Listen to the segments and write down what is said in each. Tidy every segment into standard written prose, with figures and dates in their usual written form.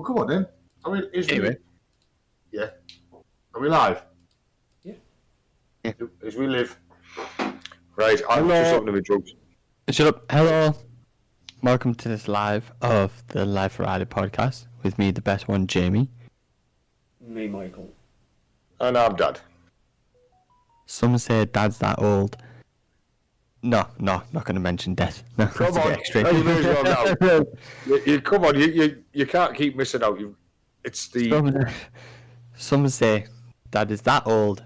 come on then. Anyway. Yeah. Are we live? Yeah. As we live. Right, I'm just looking at my drugs. Shut up. Hello. Welcome to this live of the Live Variety podcast with me, the best one, Jamie. Me, Michael. And I'm Dad. Some say Dad's that old. No, not going to mention death. No, Come that's a on. bit extreme. You may as well now. Come on, you can't keep missing out. It's the... Some say Dad is that old.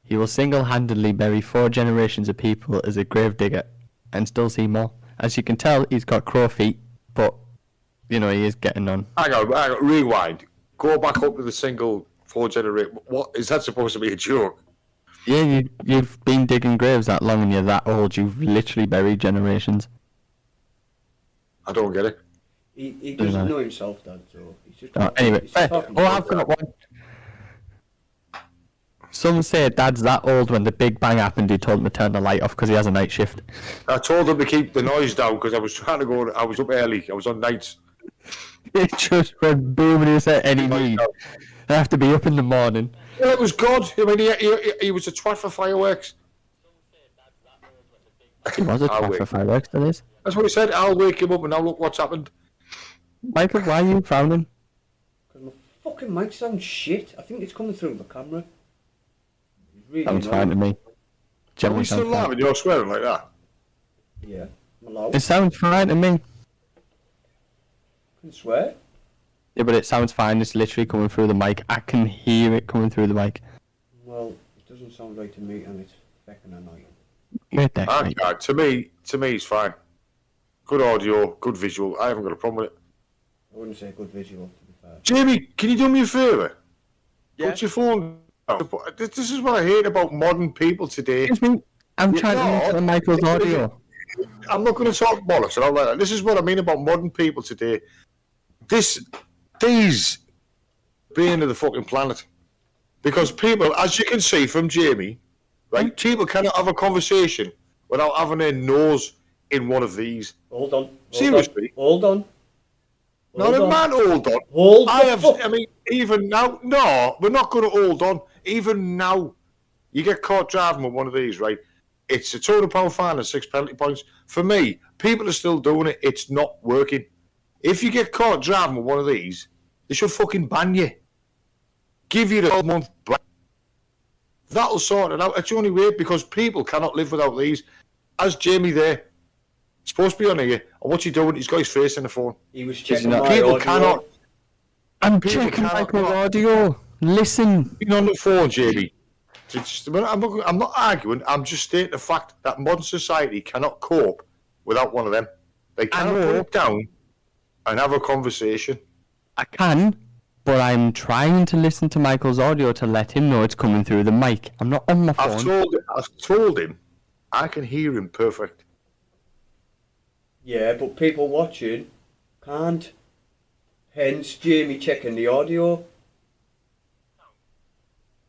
He will single-handedly bury 4 generations of people as a gravedigger and still see more. As you can tell, he's got crow feet, but, you know, he is getting on. Hang on, rewind. Go back up to the single 4 generation. What, is that supposed to be a joke? Yeah, you've been digging graves that long and you're that old. You've literally buried generations. I don't get it. He doesn't know himself, Dad, so he's just... Anyway, I've got one. Some say Dad's that old when the Big Bang happened, he told him to turn the light off because he has a night shift. I told him to keep the noise down because I was trying to go... I was up early. I was on nights. It just went boom and he said, any need. I have to be up in the morning. Well, it was good. I mean, he was a twat for fireworks. He was a twat for fireworks, that is. That's what he said. I'll wake him up and now look what's happened. Michael, why are you frowning? Because my fucking mic sounds shit. I think it's coming through the camera. Really Sounds fine to me. Are we still live and you're swearing like that? Yeah. I'm allowed. It sounds fine to me. I can swear. Yeah, but it sounds fine. It's literally coming through the mic. I can hear it coming through the mic. Well, it doesn't sound right to me and it's fucking annoying. To me, it's fine. Good audio, good visual. I haven't got a problem with it. I wouldn't say good visual, to be fair. Jamie, can you do me a favour? Yeah. Put your phone down. This is what I hate about modern people today. Excuse me. I'm trying to listen to Michael's audio. I'm not going to talk bollocks and all like that. This is what I mean about modern people today. These being of the fucking planet. Because people, as you can see from Jamie, right, people cannot have a conversation without having their nose in one of these. Hold on. Seriously? Hold on. Not a man, hold on. Hold I mean, even now, no, we're not going to hold on. Even now, you get caught driving with one of these, right? It's a £200 fine and 6 penalty points. For me, people are still doing it. It's not working. If you get caught driving with one of these, they should fucking ban you. Give you the 12-month ban. That'll sort it out. It's the only way, because people cannot live without these. As Jamie there, supposed to be on here, and what's he doing? He's got his face in the phone. He was checking my audio. Cannot. I'm checking Michael's audio. Listen. Being on the phone, Jamie. I'm not arguing. I'm just stating the fact that modern society cannot cope without one of them. They cannot put it down and have a conversation. I can, but I'm trying to listen to Michael's audio to let him know it's coming through the mic. I'm not on my phone. I've told him I can hear him perfect. Yeah, but people watching can't. Hence, Jamie checking the audio.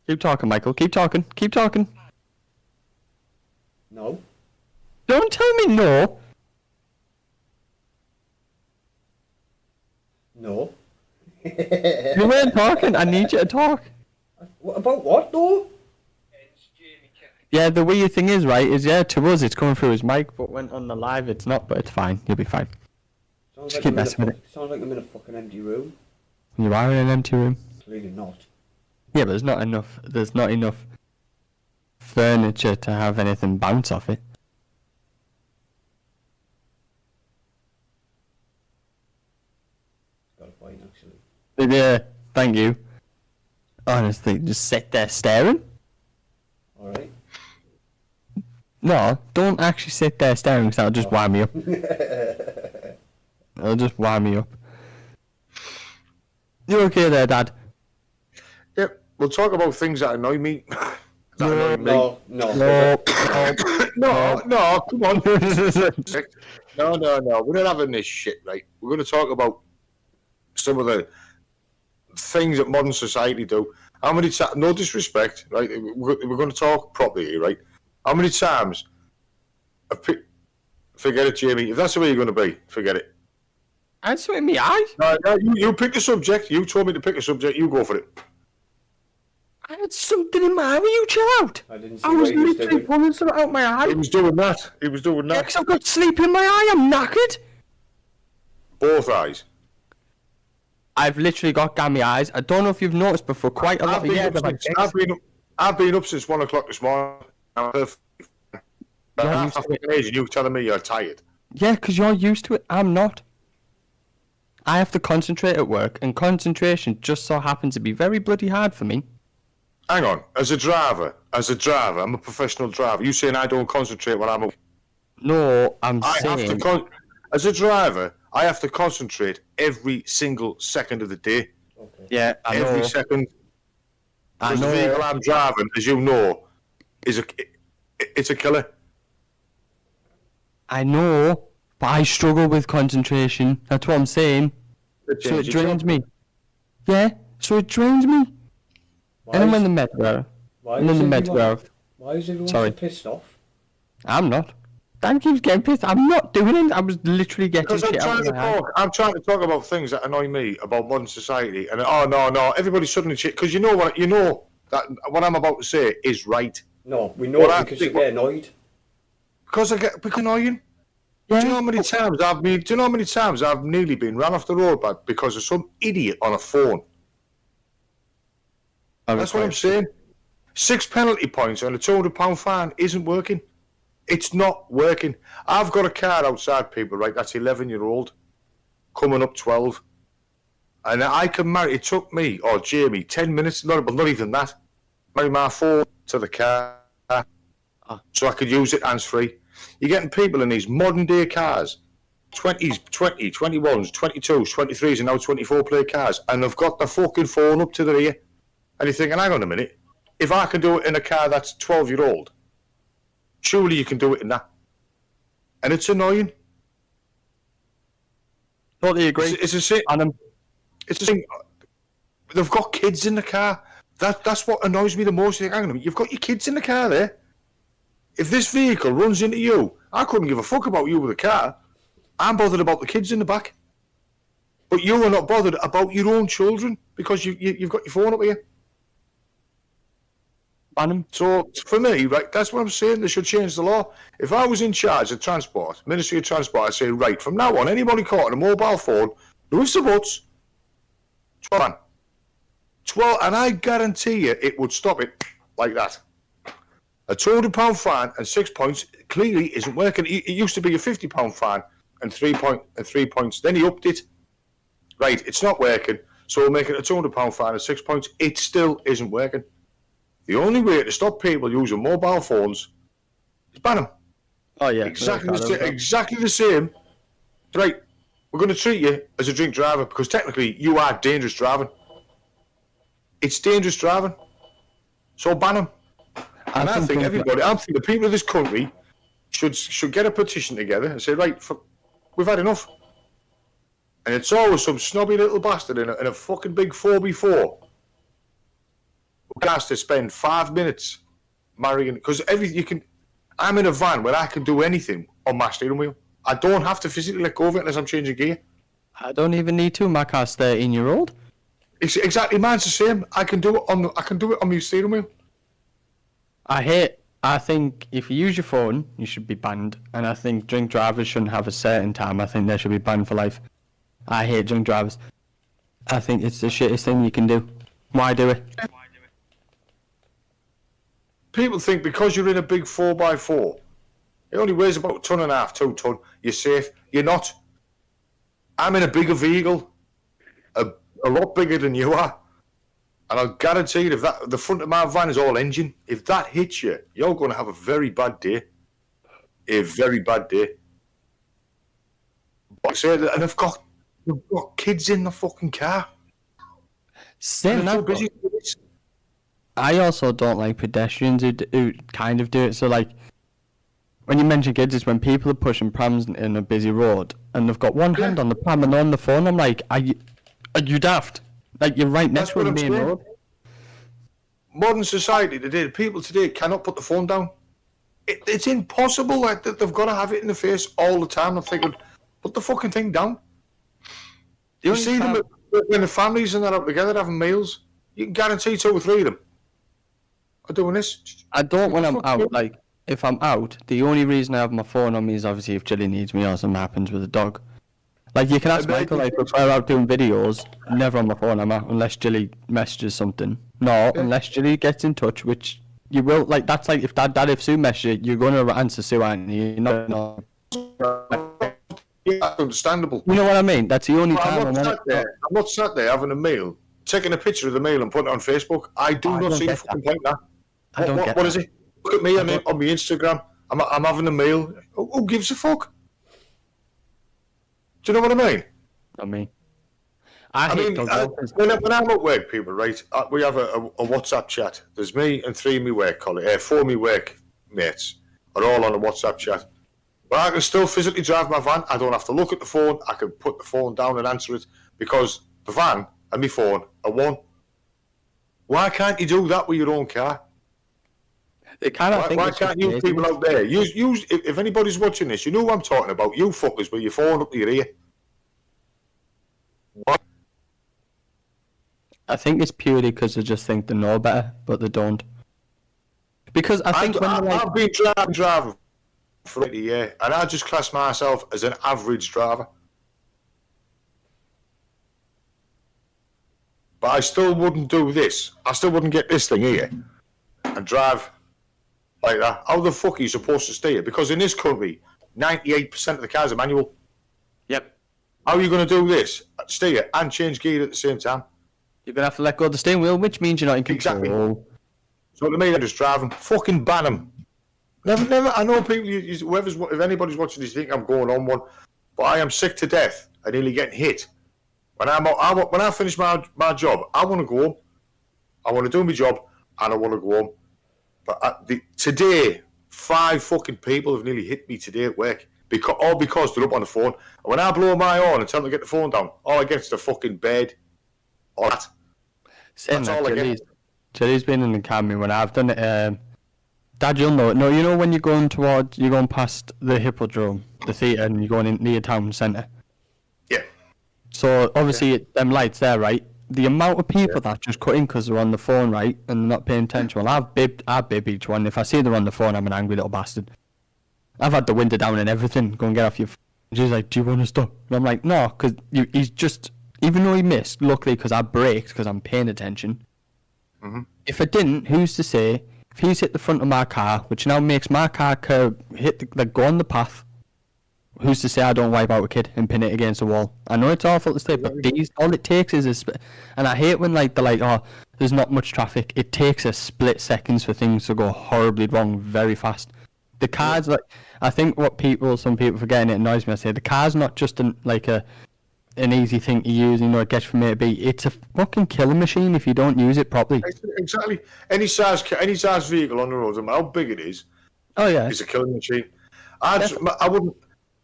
Keep talking, Michael. Keep talking. Keep talking. No. Don't tell me no. No. You weren't talking. I need you to talk. About what, though? Yeah, the weird thing is, right, is, yeah, to us it's coming through his mic, but when on the live it's not, but it's fine. You'll be fine. Sounds Just like keep messing with it. Sounds like I'm in a fucking empty room. You are in an empty room. Clearly not. Yeah, but there's not enough furniture to have anything bounce off it. Got a point, actually. Yeah, thank you. Honestly, just sit there staring. Alright. No, don't actually sit there staring because that'll just wind me up. It'll just wind me up. You okay there, Dad? Yep, we'll talk about things that annoy me. No. No, come on. No. We're not having this shit, right? We're going to talk about some of the things that modern society do. How many times, no disrespect, right? We're going to talk properly, right? How many times, forget it, Jamie, if that's the way you're going to be, forget it. I had something in my eye. No, you pick a subject. You told me to pick a subject. You go for it. I had something in my eye. Will you chill out? I didn't see I what was he was literally doing. pulling something out my eye. He was doing that. He was doing Yeah, that. 'cause I've got sleep in my eye. I'm knackered. Both eyes. I've literally got gammy eyes. I don't know if you've noticed, but for quite a lot of years, I've been up since 1 o'clock this morning. I'm perfect. You're Half used to fucking age, and you telling me you're tired. Yeah, because you're used to it. I'm not. I have to concentrate at work, and concentration just so happens to be very bloody hard for me. Hang on, as a driver, I'm a professional driver. You saying I don't concentrate when I'm up? No, I'm I have saying... to as a driver, I have to concentrate every single second of the day. Okay. Yeah, I know. Every second. I Because the know. vehicle I'm driving, as you know, it's a killer. I know, but I struggle with concentration. That's what I'm saying. So it Change your drains job. me. Yeah, so it drains me. And then when the Met were... why And then is the Met everyone- were... Why is everyone Sorry. so pissed off? I'm not. Dan keeps getting pissed. I'm not doing it. I was literally getting Because shit out of my hand. I'm trying to talk about things that annoy me about modern society, and no, everybody suddenly because you know that what I'm about to say is right. No, we know What I because you think- get annoyed. Because I get annoying. Yeah. Do you know how many times I've nearly been run off the road because of some idiot on a phone? That's what I'm saying. 6 penalty points and a £200 fine isn't working. It's not working. I've got a car outside, people, right? That's 11-year-old, coming up 12. And I can marry, it took me, or Jamie, 10 minutes, not even that, marry my phone to the car so I could use it hands-free. You're getting people in these modern-day cars, 20s, 21s, 22s, 23s, and now 24-plate cars, and they've got the fucking phone up to their ear. And you're thinking, hang on a minute, if I can do it in a car that's 12-year-old, surely you can do it in that. And it's annoying. Totally agree. It's a shame. It's a shame. They've got kids in the car. That's what annoys me the most. You think, hang on a minute, you've got your kids in the car there. If this vehicle runs into you, I couldn't give a fuck about you with a car. I'm bothered about the kids in the back. But you are not bothered about your own children because you've got your phone up here. So for me, right, that's what I'm saying. They should change the law. If I was in charge of transport, Ministry of Transport, I'd say, right, from now on, anybody caught on a mobile phone, no ifs or buts, 12, 12, and I guarantee you it would stop it like that. A £200 fine and 6 points clearly isn't working. It used to be a £50 fine and 3 points. Then he upped it. Right, it's not working. So we'll make it a £200 fine and 6 points. It still isn't working. The only way to stop people using mobile phones is ban them. Oh yeah, Exactly the same. Right, we're going to treat you as a drink driver because technically you are dangerous driving. It's dangerous driving. So ban them. And I think the people of this country should get a petition together and say, right, we've had enough. And it's always some snobby little bastard in a fucking big 4x4 who has to spend 5 minutes marrying, because I'm in a van where I can do anything on my steering wheel. I don't have to physically let go of it unless I'm changing gear. I don't even need to. My car's 13-year-old. It's exactly mine's the same. I can do it on my steering wheel. I think if you use your phone, you should be banned. And I think drink drivers shouldn't have a certain time. I think they should be banned for life. I hate drink drivers. I think it's the shittest thing you can do. Why do it? People think because you're in a big 4x4, it only weighs about 1.5 tons, 2 tons, you're safe. You're not. I'm in a bigger vehicle, a lot bigger than you are. And I'll guarantee you, if the front of my van is all engine, if that hits you, you're going to have a very bad day. A very bad day. But I say that, and they've got kids in the fucking car. Saying They're too that, busy for this. I also don't like pedestrians who kind of do it. So like, when you mention kids, it's when people are pushing prams in a busy road and they've got one hand on the pram and on the phone. I'm like, are you daft? Like, you're right next to a main road. Modern society today, people today cannot put the phone down. It's impossible. Like, they've got to have it in the face all the time. I'm thinking, put the fucking thing down. The You only see time- them when the families and that out together having meals. You can guarantee 2 or 3 of them are doing this. I don't when I'm Fuck out. you. Like, if I'm out, the only reason I have my phone on me is obviously if Chili needs me or something happens with the dog. Like, you can ask And then- Michael, like, if we're out doing videos, never on my phone, I'm out, unless Chili messages something. No, unless Chili gets in touch, which you will, like, that's like, if if Sue messages you, you're going to answer Sue, aren't you? You're not gonna... Yeah, that's understandable. You know what I mean? That's the only time I'm not sat there having a meal, taking a picture of the meal and putting it on Facebook. I do I not don't see the get fucking point in that. I don't get What that. is it? Look at me on my Instagram. I'm having a meal. Who gives a fuck? Do you know what I mean? I mean, when I'm at work, people, right? We have a WhatsApp chat. There's me and 4 of my work mates are all on a WhatsApp chat. But I can still physically drive my van. I don't have to look at the phone. I can put the phone down and answer it because the van and my phone are one. Why can't you do that with your own car? Why can't you people out there use if anybody's watching this, you know who I'm talking about. You fuckers with your phone up to your ear. What? I think it's purely because they just think they know better, but they don't. Because I think I've been driving for 80 years, and I just class myself as an average driver. But I still wouldn't do this. I still wouldn't get this thing here and drive like that. How the fuck are you supposed to steer? Because in this country, 98% of the cars are manual. Yep. How are you going to do this? Steer and change gear at the same time? You're going to have to let go of the steering wheel, which means you're not in control. Exactly. So to me, they're just driving. Fucking ban them. Never. I know people. If anybody's watching this, think I'm going on one, but I am sick to death. I nearly getting hit. When I finish my job, I want to go home. I want to do my job, and I want to go home. But today, 5 fucking people have nearly hit me today at work because they're up on the phone. And when I blow my horn and tell them to get the phone down, all I get is the fucking bed. All that. Saying That's all I get. Chili's been in the academy when I've done it. Dad, you'll know it. No, you know when you're going past the Hippodrome, the theatre, and you're going in near town centre. Yeah. So obviously them lights there, right? The amount of people that just cut in because they're on the phone, right, and they're not paying attention. Well, I bib each one. If I see they're on the phone, I'm an angry little bastard. I've had the window down and everything. Go and get off your. She's like, "Do you want to stop?" And I'm like, "No," because he's just. Even though he missed, luckily because I braked because I'm paying attention. Mm-hmm. If I didn't, who's to say? If he's hit the front of my car, which now makes my car curve, go on the path, who's to say I don't wipe out a kid and pin it against the wall? I know it's awful to say, but all it takes is a split. And I hate when they're like, oh, there's not much traffic. It takes a split seconds for things to go horribly wrong very fast. The car's I think some people forget, and it annoys me, I say, the car's not just an easy thing to use, it gets from A to B. It's a fucking killing machine if you don't use it properly. Exactly. Any size vehicle on the road, no matter how big it is, is a killing machine. I wouldn't.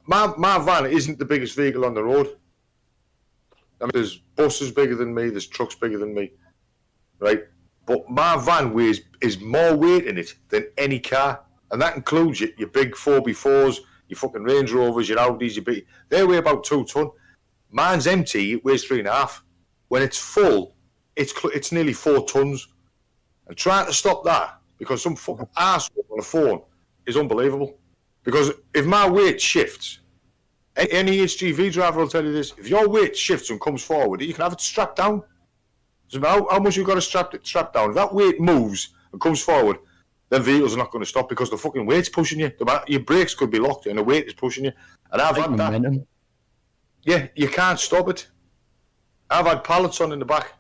My van isn't the biggest vehicle on the road. I mean, there's buses bigger than me, there's trucks bigger than me, right? But my van is more weight in it than any car, and that includes your big 4x4s, your fucking Range Rovers, your Audis, they weigh about 2 ton. Mine's empty, it weighs 3.5. When it's full, it's nearly 4 tons. And trying to stop that, because some fucking arsehole on a phone, is unbelievable. Because if my weight shifts, any HGV driver will tell you this, if your weight shifts and comes forward, you can have it strapped down. Doesn't matter how much you've got to strap down. If that weight moves and comes forward, then vehicles are not going to stop because the fucking weight's pushing you. Your brakes could be locked and the weight is pushing you. And I've had that. Yeah, you can't stop it. I've had pallets on in the back,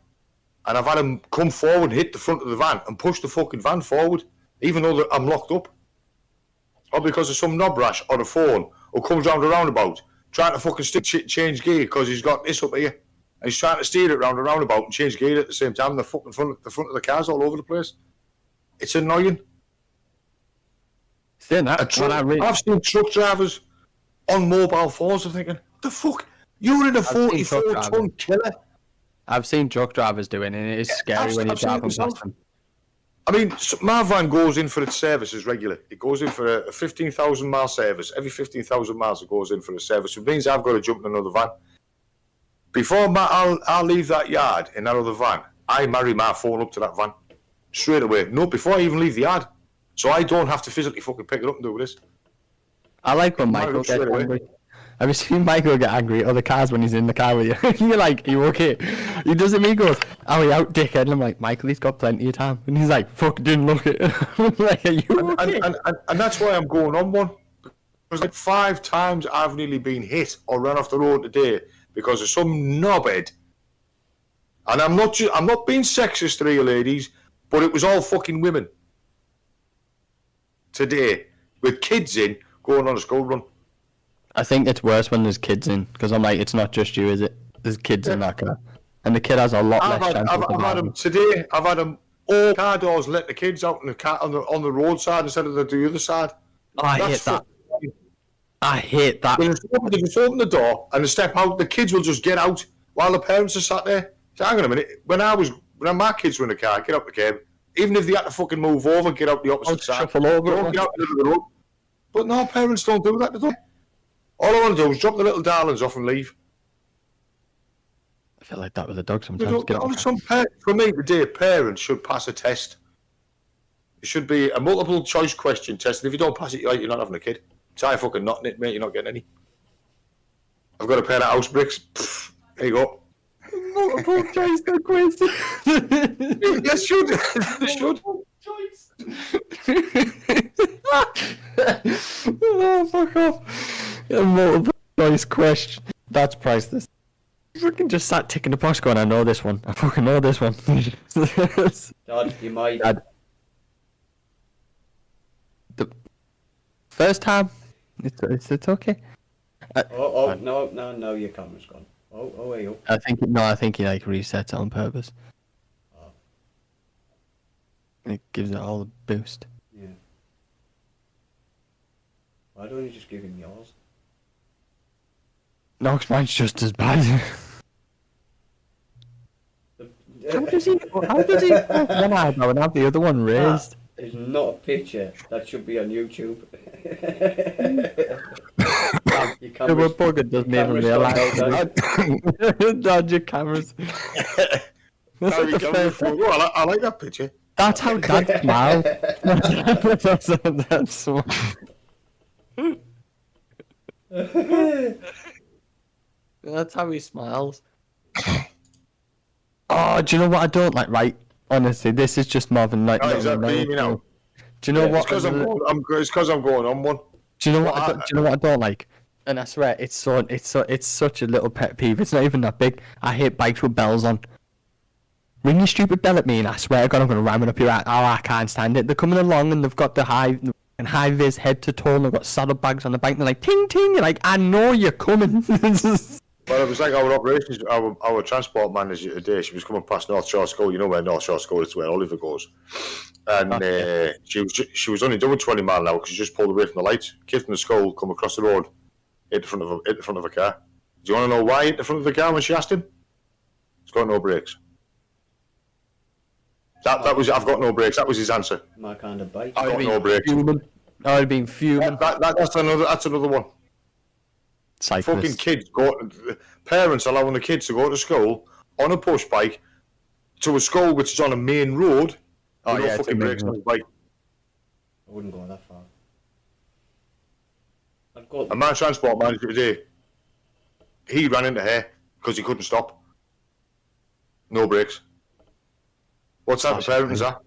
and I've had them come forward and hit the front of the van and push the fucking van forward, even though I'm locked up. Or because of some knob rash on a phone who comes round a roundabout trying to fucking change gear because he's got this up here, and he's trying to steer it round a roundabout and change gear at the same time. The fucking front of the car's all over the place. It's annoying. I've seen truck drivers on mobile phones. I'm thinking, the fuck. You're in a 44-ton killer. I've seen truck drivers doing it, and it is scary when you drive past them. I mean, my van goes in for its services regularly. It goes in for a 15,000 mile service. Every 15,000 miles it goes in for a service. It means I've got to jump in another van. Before I'll leave that yard in that other van, I marry my phone up to that van. Straight away. No, before I even leave the yard. So I don't have to physically fucking pick it up and do this. I like when Michael gets angry. Have you seen Michael get angry at other cars when he's in the car with you? You're like, are you okay? He does it, he goes, are we out, dickhead? And I'm like, Michael, he's got plenty of time. And he's like, fuck, didn't look at it. I'm like, are you okay? And that's why I'm going on one. Because like 5 times I've nearly been hit or run off the road today because of some knobhead. And I'm not being sexist to you ladies, but it was all fucking women. Today, with kids in, going on a school run. I think it's worse when there's kids in, because I'm like, it's not just you, is it? There's kids in that car. And the kid has a lot less chance of I've had them today, I've had them all car doors let the kids out in the car on the roadside instead of the other side. Oh, I hate that. I hate that. They just open the door and they step out, the kids will just get out while the parents are sat there. So hang on a minute, when my kids were in the car, get up the cab, even if they had to fucking move over, get out the opposite side. Shuffle over. Don't get out the middle of the road. But no, parents don't do that, do they? All I want to do is drop the little darlings off and leave. I feel like that with a dog sometimes. For me today, parents should pass a test. It should be a multiple choice question test, and if you don't pass it, you're not having a kid. Try fucking not it, mate, you're not getting any. I've got a pair of house bricks. Pfft, there you go. Multiple choice quiz. Yes, should. Should. Oh, fuck off. A multiple choice question. That's priceless. You fucking just sat ticking the box going, I know this one. I fucking know this one. Dad, you might. Dad. The first time, it's okay. No, your camera's gone. Oh, hey, I think he like resets it on purpose. Oh. It gives it all a boost. Yeah. Why don't you just give him yours? No, 'cause mine's just as bad. How does he have one eyebrow and have the other one raised? That is not a picture. That should be on YouTube. The bugger doesn't even realise that. Dodge your cameras. I like that picture. That's how Dad smiles. That's so... That's how he smiles. Oh, do you know what I don't like? Right, honestly, this is just more than like. Is that me, you know? Do you know what? It's because I'm going on one. Do you know what? Do you know what I don't like? And I swear, it's such a little pet peeve. It's not even that big. I hate bikes with bells on. Ring your stupid bell at me, and I swear to God, I'm gonna ram it up your ass. Oh, I can't stand it. They're coming along, and they've got the high vis head to toe, and they've got saddlebags on the bike. And they're like, ting ting. You're like, I know you're coming. Well, it was like our operations, our transport manager today. She was coming past North Shore School. You know where North Shore School is, where Oliver goes. And she was only doing 20 mile an hour because she just pulled away from the lights. Kid from the school come across the road, hit the front of a car. Do you want to know why hit the front of the car when she asked him? It's got no brakes. That was, I've got no brakes. That was his answer. My kind of bike. I've got no brakes. I'd been fuming. That's another one. Cyclists. Fucking kids parents allowing the kids to go to school on a push bike to a school which is on a main road. Oh yeah, fucking brakes on his bike. I wouldn't go that far. And my transport manager today, he ran into her because he couldn't stop. No brakes. What type of parent is that?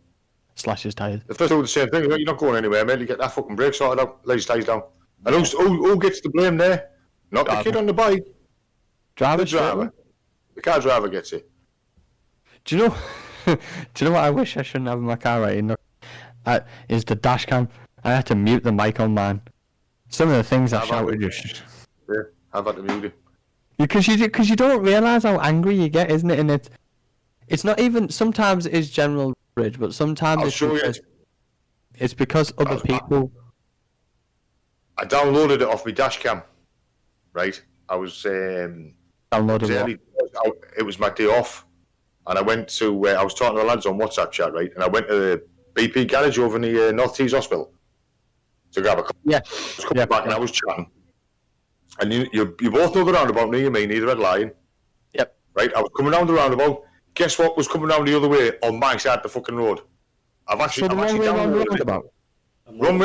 Slash his tyres. If they do the same thing, you're not going anywhere, mate. You get that fucking brake sorted out, lay his tyres down. And who gets the blame there? Not the kid on the bike. The driver. The car driver gets it. Do you know? Do you know what I wish I shouldn't have in my car right now? Is the dash cam. I had to mute the mic on mine. Some of the things I shouted just. Yeah, I've had to mute it. Because you don't realise how angry you get, isn't it? And it's not even. Sometimes it's general rage, but sometimes it's because other people. I downloaded it off my dash cam. Right, I was downloaded. It was my day off, and I went to. I was talking to the lads on WhatsApp chat, right, and I went to the BP garage over in the North Tees Hospital to grab a cup. Yeah. I was coming back and I was chatting, and you both know the roundabout near me, near the Red Lion. Yep. right? I was coming down the roundabout. Guess what was coming down the other way on my side of the fucking road? I've actually around the roundabout. The wrong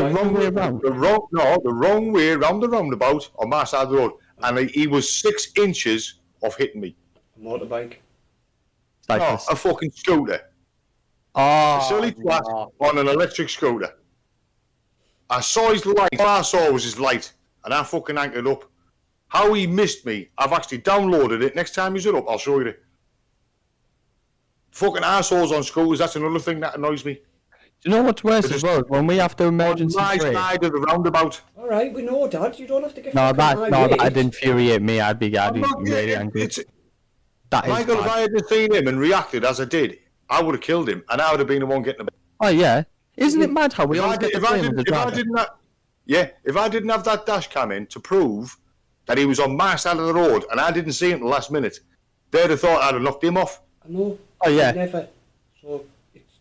way around the roundabout on my side of the road, and he was 6 inches off hitting me. A motorbike. No, a fucking scooter. A silly twat on an electric scooter. I saw his light. All I saw was his light, and I fucking anchored up. How he missed me, I've actually downloaded it. Next time he's up, I'll show you it. Fucking assholes on scooters, that's another thing that annoys me. Do you know what's worse as well? When we have to emergency on my brake. side of the roundabout. Alright, we know, Dad. You don't have to get That infuriate me. I'd be really angry. Michael, if I hadn't seen him and reacted as I did, I would have killed him, and I would have been the one getting the. Oh yeah, isn't it mad how we always get the blame as the driver? If I didn't have that dash cam in to prove that he was on my side of the road and I didn't see him at the last minute, they'd have thought I'd have knocked him off. I know. Oh yeah. Never. So it's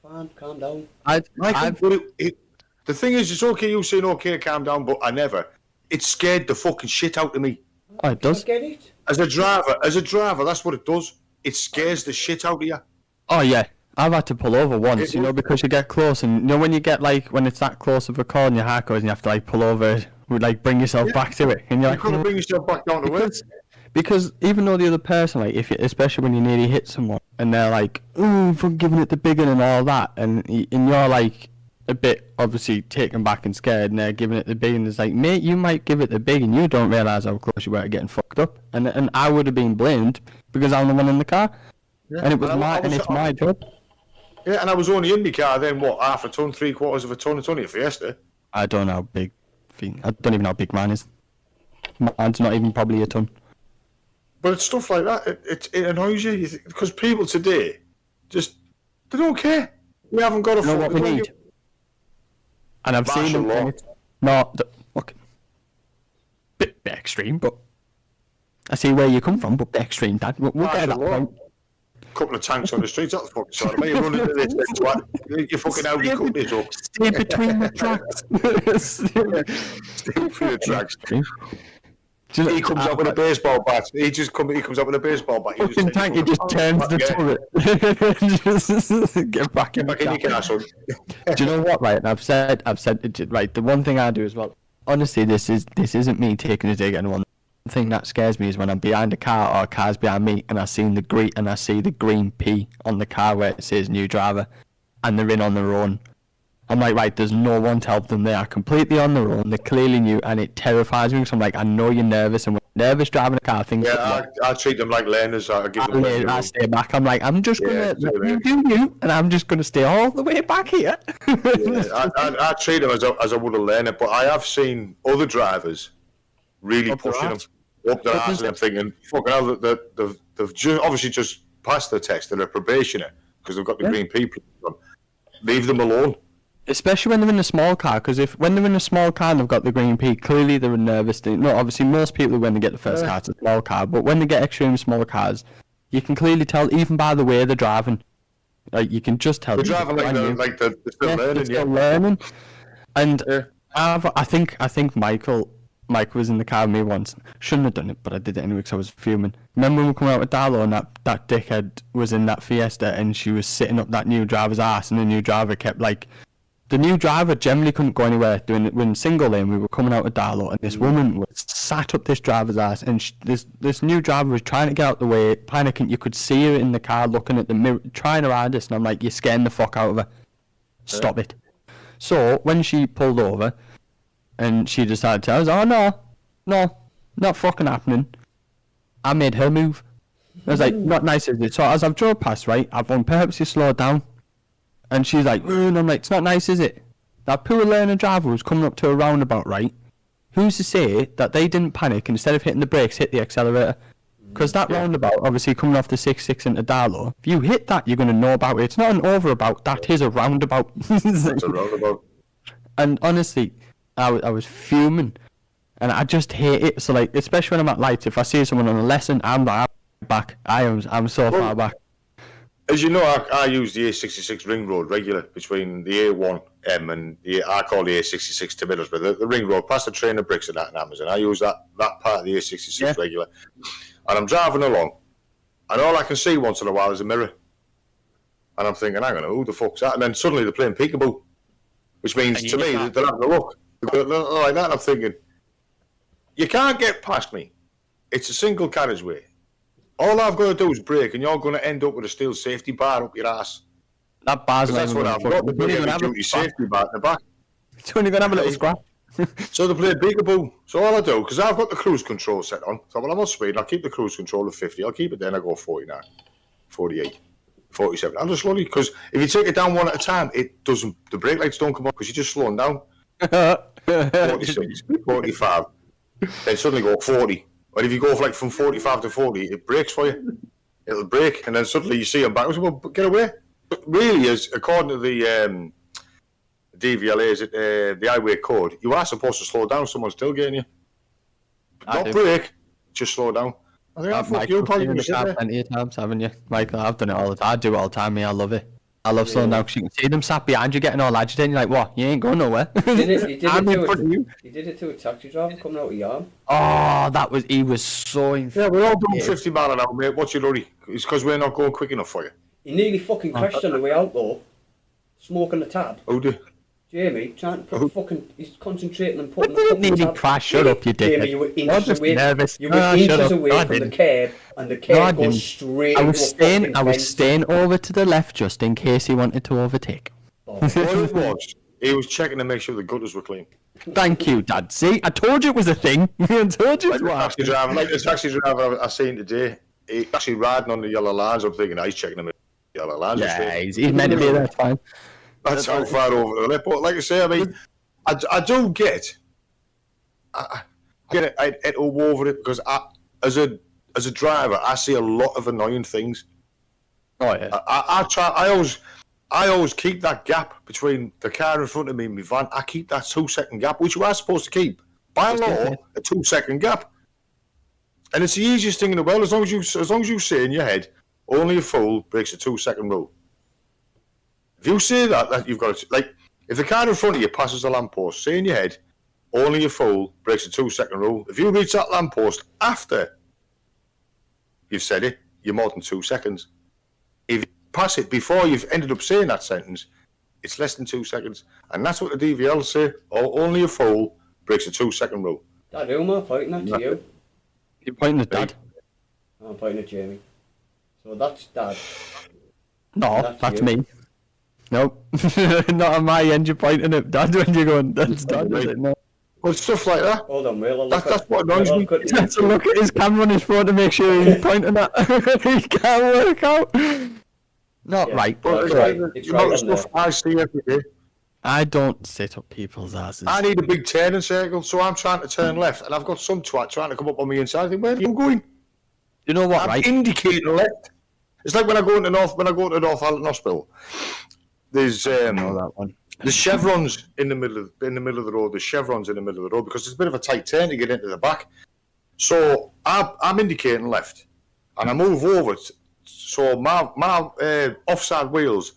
fine. Calm down. The thing is, it's okay you saying okay, calm down, but I never. It scared the fucking shit out of me. Oh, it does. I get it. As a driver, that's what it does. It scares the shit out of you. Oh yeah, I've had to pull over once, because you get close, and when you get when it's that close of a call and your heart goes, and you have to pull over, bring yourself back to it, and you're You've got to bring yourself back down to earth. Because even though the other person, especially when you nearly hit someone, and they're like, "Oh, for giving it the big one" and all that, and you're a bit obviously taken back and scared, and they're giving it the big, and it's like, mate, you might give it the big, and you don't realise how close you were to getting fucked up, and I would have been blamed because I'm the one in the car, and it was it's my job. Yeah, and I was only in my car then. What, half a ton, 3/4 of a ton? It's only a Fiesta. I don't know how big. I don't even know how big mine is. Mine's not even probably a ton. But it's stuff like that. It annoys you because people today they don't care. We haven't got a. You know what we need. And I've seen them. Okay. Bit extreme, but I see where you come from. But bit extreme, Dad. We'll get that point. Couple of tanks on the streets. That's the fucking sort of me. You're running into this. You fucking Audi cut this up. Stay between the tracks. Stay between the tracks. He comes up with a baseball bat. He comes up with a baseball bat. Fucking tank. He just turns the turret. Get back in your car, son. Do you know what? Right, I've said. Right, the one thing I do as well. Honestly, this isn't me taking a dig at anyone. The thing that scares me is when I'm behind a car or a car's behind me and I see the green P on the car where it says new driver, and they're in on their own. I'm like, right, there's no one to help them. They are completely on their own. They're clearly new, and it terrifies me because I'm like, I know you're nervous, and when you're nervous driving a car, things. Yeah, I treat them like learners. I stay back. I'm like, I'm just gonna let you do you, and I'm just gonna stay all the way back here. I treat them as I would a learner, but I have seen other drivers really pushing them up their ass, and I'm thinking, fucking hell, they've obviously just passed the test and they're probationer because they've got the green people. Leave them alone. Especially when they're in a small car, because when they're in a small car and they've got the green P, clearly they're nervous. No, obviously most people when they get the first car, it's a small car, but when they get extremely small cars, you can clearly tell even by the way they're driving. You can just tell. They're driving like they're still learning. They're still learning. And I think Michael was in the car with me once. Shouldn't have done it, but I did it anyway because I was fuming. Remember when we come out with Darlow and that dickhead was in that Fiesta and she was sitting up that new driver's ass, and the new driver kept the new driver generally couldn't go anywhere. We're in single lane, we were coming out with Darlow, and this woman was sat up this driver's ass, and this new driver was trying to get out the way, panicking. You could see her in the car looking at the mirror, trying her hardest, and I'm like, you're scaring the fuck out of her. Stop it. So when she pulled over, and she decided to, I was like, oh no, not fucking happening. I made her move. I was like, not nice, is it? So as I've drove past, right, I've on purposely slowed down. And she's like, and I'm like, it's not nice, is it? That poor learner driver was coming up to a roundabout, right? Who's to say that they didn't panic and instead of hitting the brakes, hit the accelerator? Because that roundabout, obviously coming off the 6-6 into Darlow, if you hit that, you're going to know about it. It's not an overabout, that is a roundabout. It's a roundabout. And honestly, I was fuming. And I just hate it. So especially when I'm at lights, if I see someone on a lesson, I'm back. I'm so far back. As you know, I use the A66 ring road regular between the A1M and I call the A66 to Middlesbrough, the ring road, past the train of bricks and that in Amazon. I use that part of the A66 regular. And I'm driving along, And all I can see once in a while is a mirror. And I'm thinking, hang on, who the fuck's that? And then suddenly they're playing peekaboo, which means to me they're having a look. They're like that, and I'm thinking, you can't get past me. It's a single carriageway. All I've got to do is brake, and you're going to end up with a steel safety bar up your ass. That bar's That's what I've got. They're going to have a safety bar in the back. It's only going to have a little scratch. So they play peekaboo. So all I do, because I've got the cruise control set on, so well, I'm not speeding, I'll keep the cruise control at 50, I'll keep it there, and I go 49, 48, 47. I'll just slowly, because if you take it down one at a time, it doesn't, the brake lights don't come on, because you're just slowing down. 46, 45, then suddenly go 40. But if you go like from 45 to 40, it brakes for you. It'll brake, and then suddenly you see them back. Well, get away. But really, according to the DVLA, is it the highway code, you are supposed to slow down. Someone's still getting you. Not brake, just slow down. I think fuck you, probably going to sit there. Plenty of times, haven't you, Michael? I've done it all the time. I do it all the time. Me, I love it. I love slowing down because you can see them sat behind you getting all agitated. You're like, what? You ain't going nowhere. He did it to a taxi driver coming out of Yarm. Oh, he was so Yeah, we're all doing 50 mile an hour, mate. What's your hurry? It's because we're not going quick enough for you. He nearly fucking crashed on the way out though. Smoking the tab. Oh, dear. Jamie, trying to put fucking, he's concentrating and putting the fucking tab. Nearly crash, shut up, you dickhead. Jamie, you were inches away. Nervous. You were inches away from the curb, and the curb goes straight I was staying over to the left just in case he wanted to overtake. What it was, he was checking to make sure the gutters were clean. Thank you, Dad. See, I told you it was a thing. I told you it was. Like the taxi driver I seen today, he's actually riding on the yellow lines. I'm thinking, he's checking them yellow lines. Yeah, he's meant to be there, fine. That's how far over the lip. But like I say, I mean, I do get it. I go over it because as a driver, I see a lot of annoying things. Oh yeah. I always keep that gap between the car in front of me and my van. I keep that 2-second gap, which you are supposed to keep by law, a 2-second gap. And it's the easiest thing in the world as long as you say in your head, only a fool breaks a 2-second rule. If you say that you've got to, like, if the car in front of you passes a lamppost, say in your head, only a fool breaks a 2-second rule. If you reach that lamppost after you've said it, you're more than 2 seconds. If you pass it before you've ended up saying that sentence, it's less than 2 seconds. And that's what the DVL say. Only a fool breaks a 2-second rule. Dad, who am I pointing at to you? You're pointing at Dad. I'm pointing at Jamie. So that's Dad. No, that's me. Nope. Not on my end, you're pointing at Dad when you're going, that's Dad, is it? No. Well, stuff like that. Hold on, Will. That's what annoys me. He has to look at his camera on his phone to make sure he's pointing at. He can't work out. Not right. But it's right stuff I see every day. I don't sit up people's asses. I need a big turning circle, so I'm trying to turn left, and I've got some twat trying to come up on me inside. I think, where are you going? You know what, right? I'm indicating left. It's like when I go to North Halton Hospital. There's that one. There's chevrons in the middle of the road. There's chevrons in the middle of the road because it's a bit of a tight turn to get into the back. So I'm indicating left, and I move over. So my offside wheels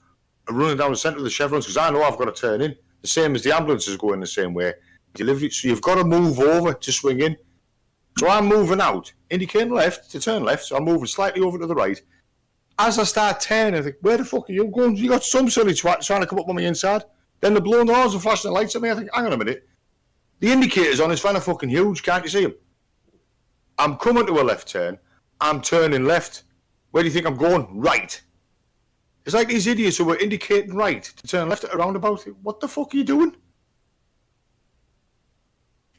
are running down the centre of the chevrons because I know I've got to turn in. The same as the ambulances go in the same way. Delivery. So you've got to move over to swing in. So I'm moving out, indicating left to turn left. So I'm moving slightly over to the right. As I start turning, I think, where the fuck are you going? You got some silly twat trying to come up on me inside. Then they're blowing the horns and flashing the lights at me. I think, hang on a minute. The indicator's on, it's kind of fucking huge. Can't you see him? I'm coming to a left turn. I'm turning left. Where do you think I'm going? Right. It's like these idiots who were indicating right to turn left at a roundabout. What the fuck are you doing?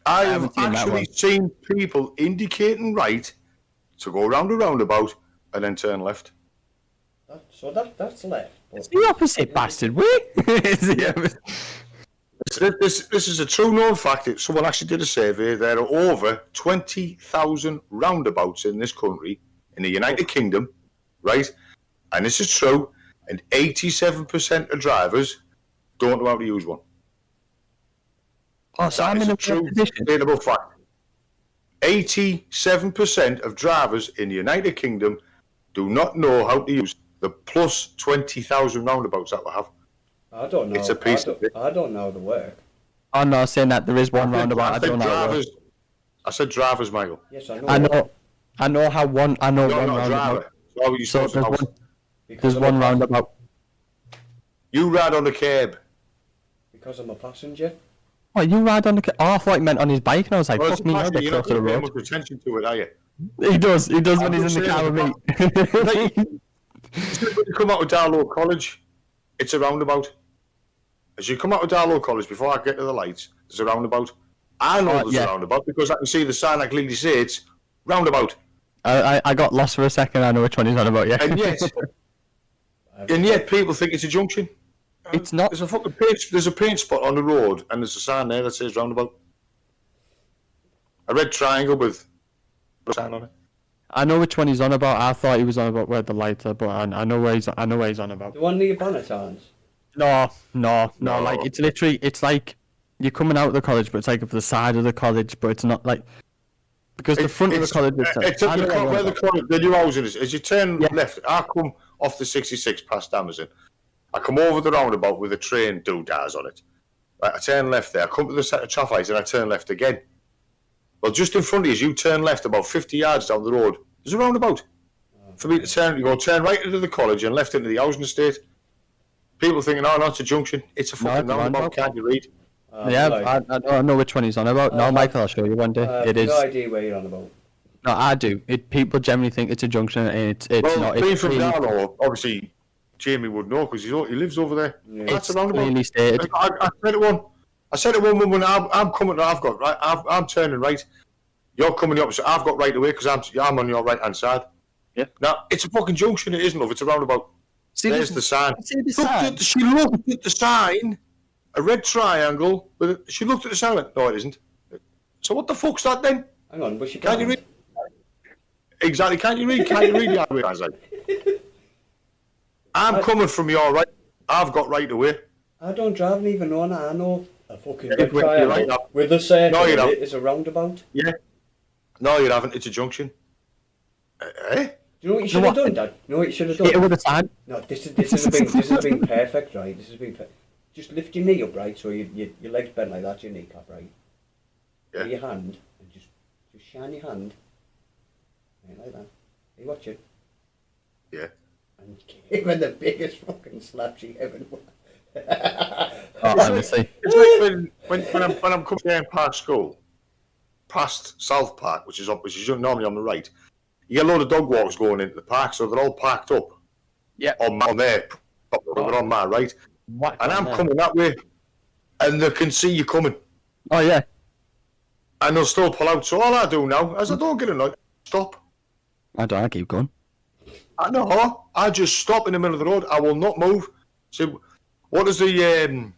I have actually seen people indicating right to go around a roundabout and then turn left. So that's left. It's the opposite, bastard. It's the opposite. This is a true known fact. Someone actually did a survey. There are over 20,000 roundabouts in this country, in the United Kingdom, right? And this is true. And 87% of drivers don't know how to use one. Oh, so I'm in a true, sustainable fact. 87% of drivers in the United Kingdom do not know how to use the plus 20,000 roundabouts that we have. I don't know. It's a piece of it. I don't know the work. Oh no, saying that there is one roundabout. I don't know. I said drivers, Michael. Yes, I know. I know how one. I know You're one not a roundabout. driver. So you So supposed to there's know. one, Because there's I'm one a pas- roundabout. You ride on the curb. Because I'm a passenger. What, you ride on the... Oh, I thought he meant on his bike, and I was like, Well, as fuck a me, no, passenger, they're you're close not to the going to pay road. much attention to it, are you? He does when I'm he's in just the car saying, with me. When you come out of Darlow College, it's a roundabout. As you come out of Darlow College, before I get to the lights, there's a roundabout. I know there's yeah. a roundabout because I can see the sign that clearly say it's roundabout. I got lost for a second, I know which one he's on about, yeah. And yet people think it's a junction. It's not. There's a paint spot on the road and there's a sign there that says roundabout. A red triangle with a sign on it. I know which one he's on about. I thought he was on about where the lights are, but I know where he's on about. The one near Bannatynes. No. No. Like it's literally, it's like you're coming out of the college, but it's like for the side of the college, but it's not like because the front of the college. It's at where the new housing is. As you turn left, I come off the 66 past Amazon. I come over the roundabout with a train doodahs on it. Right, I turn left there. I come to the set of traffic lights and I turn left again. Well, just in front of you, as you turn left about 50 yards down the road, there's a roundabout. For me to turn, you go turn right into the college and left into the housing estate. People thinking, oh, no, it's a junction. It's a fucking roundabout. Can't you read? I know which one he's on about. No, Michael, I'll show you one day. It is. No idea where you're on about. No, I do. People generally think it's a junction, and it's not. Being It's from clearly, Darlow, obviously, Jamie would know because he lives over there. Yeah. That's it's a roundabout. clearly stated. I said to one woman, I'm coming. I've got right. I'm turning right. You're coming the opposite. I've got right away because I'm on your right hand side. Yeah. Now it's a fucking junction. It isn't, love. It's a roundabout. See, There's the sign. See the sign? She looked at the sign, a red triangle. She looked at the sign. And went, no, it isn't. So what the fuck's that then? Hang on, but she Can't you read? Exactly. Can't you read? Can't you read the highway? I was like, I'm coming from your right. I've got right away. I don't drive and even know that. I know a fucking Yeah, red you're triangle right now. with a circle No, you in don't. it is a roundabout. Yeah. No, you haven't. It's a junction. Eh? Do you know what you should have done, Dad? You know what you should have done? Hit it with a sign. No, this has been perfect, right? This has been just lift your knee up, right? So your legs bent like that, your kneecap, right? Yeah. With your hand and just shine your hand, right, like that. Are you watching? Yeah. And give her the biggest fucking slap she ever. Honestly. It's like when I'm coming down past school, past South Park, which is normally on the right, you get a load of dog walks going into the park, so they're all parked up. Yeah. On there, they're on my right, What? and I'm coming that way, and they can see you coming, Oh yeah. and they'll still pull out. So all I do now, as I don't get annoyed, stop. I don't. I keep going. I just stop in the middle of the road. I will not move. So, what does the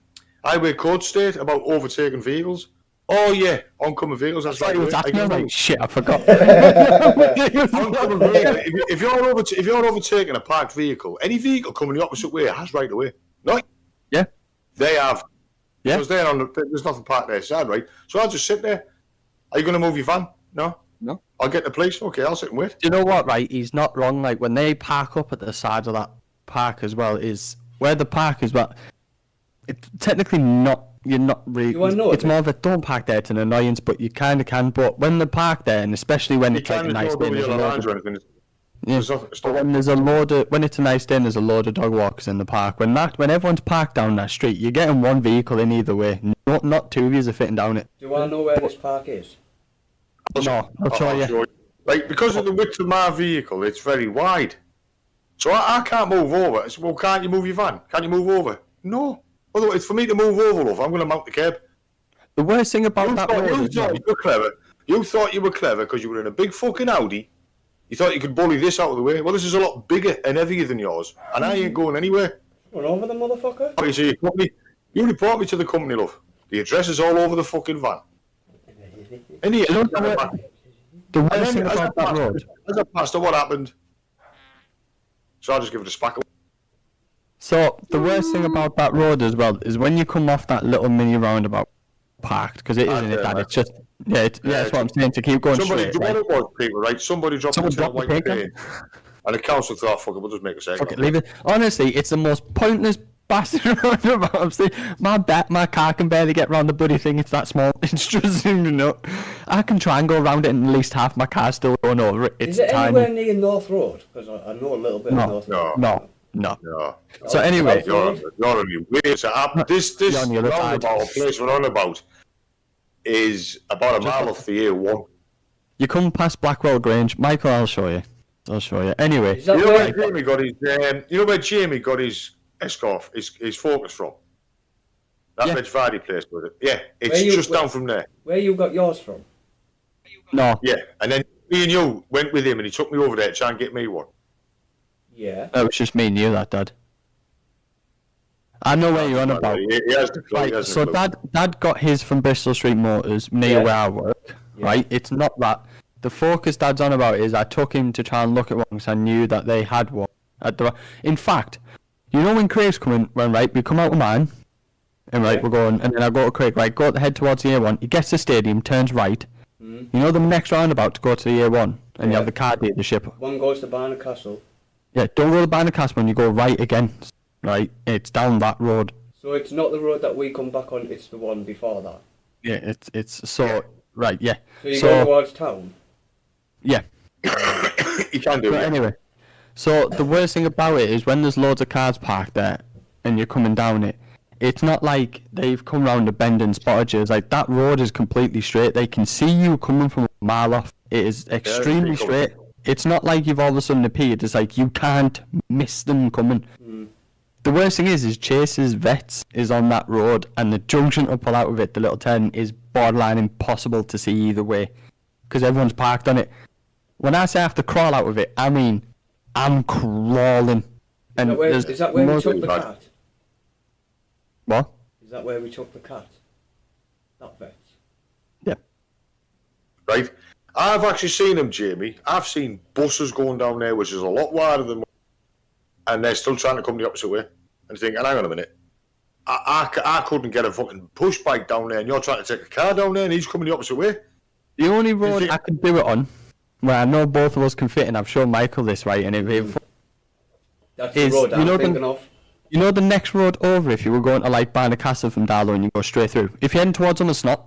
highway code state about overtaking vehicles? Oh yeah, oncoming vehicles. That's right. I'm like, shit, I forgot. Oncoming vehicle. If you're overtaking a parked vehicle, any vehicle coming the opposite way has right away. No. Yeah. They have. Yeah. Because there's nothing parked there side, right? So I'll just sit there. Are you going to move your van? No. No. I'll get the police. Okay, I'll sit and wait. Do you know what, right? He's not wrong. Like, when they park up at the side of that park as well, is where the park is, but it's technically not, you're not really, Do I know it's it? more of a, don't park there, it's an annoyance, but you kind of can, but when they park there, and especially when You it's like a can't nice go day, over there's a yellow load lines of, or anything. yeah, There's nothing to stop when there's a load of, when it's a nice day and there's a load of dog walkers in the park, when everyone's parked down that street, you're getting one vehicle in either way, not two of yous are fitting down it. Do I know where this park is? No, I'll show you. Like, because of the width of my vehicle, it's very wide. So I can't move over. I said, well, can't you move your van? Can't you move over? No. Otherwise, for me to move over, love, I'm going to mount the curb. The worst thing about that road You is, thought you were clever. You thought you were clever because you were in a big fucking Audi. You thought you could bully this out of the way. Well, this is a lot bigger and heavier than yours, and I ain't going anywhere. Run over the motherfucker. Oh, you see, you report me to the company, love. The address is all over the fucking van. And here, the worst thing about that road. as a pastor, what happened? So I'll just give it a spackle. So the worst thing about that road as well is when you come off that little mini roundabout parked, because it isn't it that it's just that's what I'm saying, to keep going Somebody, straight. what it was, people, right? Somebody dropped Someone a dropped white the paint, and the council thought, fuck it, we'll just make a second. Fuck it, leave it. Honestly, it's the most pointless bastard roundabout. I'm saying my car can barely get round the bloody thing. It's that small. It's just, you know, I can try and go around it and at least half my car's still going over it. It's Is it tiny. anywhere near North Road? Because I know a little bit of North Road. No. No. So anyway, You're on your way. So this You're on the other side. roundabout place we're on about is about a mile off the A1. You come past Blackwell Grange. Michael, I'll show you. Anyway, Is that You know where? where Jamie got his? You know where Jamie got his Escort, his Focus from? That Yeah. Reg Vardy place with it. Yeah, it's Where you- just where- down from there. Where you got yours from? no, Yeah, and then me and you went with him, and he took me over there to try and get me one. Yeah. it was just me and you, that Dad. I know where you're on about. He has the clue. he Right, has the so clue. Dad got his from Bristol Street Motors near Yeah. where I work. Yeah. Right, it's not that. The Focus Dad's on about is I took him to try and look at one because I knew that they had one. In fact, you know when Craig's coming, when right, we come out of mine, and right, Yeah. we're going, and then I go to Craig, right, go head towards the A1. He gets to the stadium, turns right. Mm. You know the next roundabout to go to the A1, and you Yeah. have the car dealership. One goes to Barnard Castle. Yeah, don't go to Bannercastle when you go right again. Right, it's down that road. So it's not the road that we come back on, it's the one before that. Yeah, it's so right, yeah. So you go towards town? Yeah. You can do But it. anyway, so the worst thing about it is when there's loads of cars parked there and you're coming down it, it's not like they've come round a bend and spotted you. It's like that road is completely straight. They can see you coming from a mile off. It is extremely pretty cool. straight. It's not like you've all of a sudden appeared. It's like you can't miss them coming. The worst thing is Chase's Vets is on that road and the junction to pull out of it, the little turn, is borderline impossible to see either way because everyone's parked on it. When I say I have to crawl out of it, I mean I'm crawling. And Is that where we most- took the cat? What? Is that where we took the cat? That vet. Yeah. Right? I've actually seen them, Jamie. I've seen buses going down there, which is a lot wider than, and they're still trying to come the opposite way. And think, hang on a minute, I couldn't get a fucking push bike down there, and you're trying to take a car down there, and he's coming the opposite way. The only road think- I can do it on, where I know both of us can fit, and I've shown Michael this, right, and That's Is- the road you I'm know thinking of. you know the next road over, if you were going to like Barnard Castle from Darlow and you go straight through, if you're heading towards Ummersnott,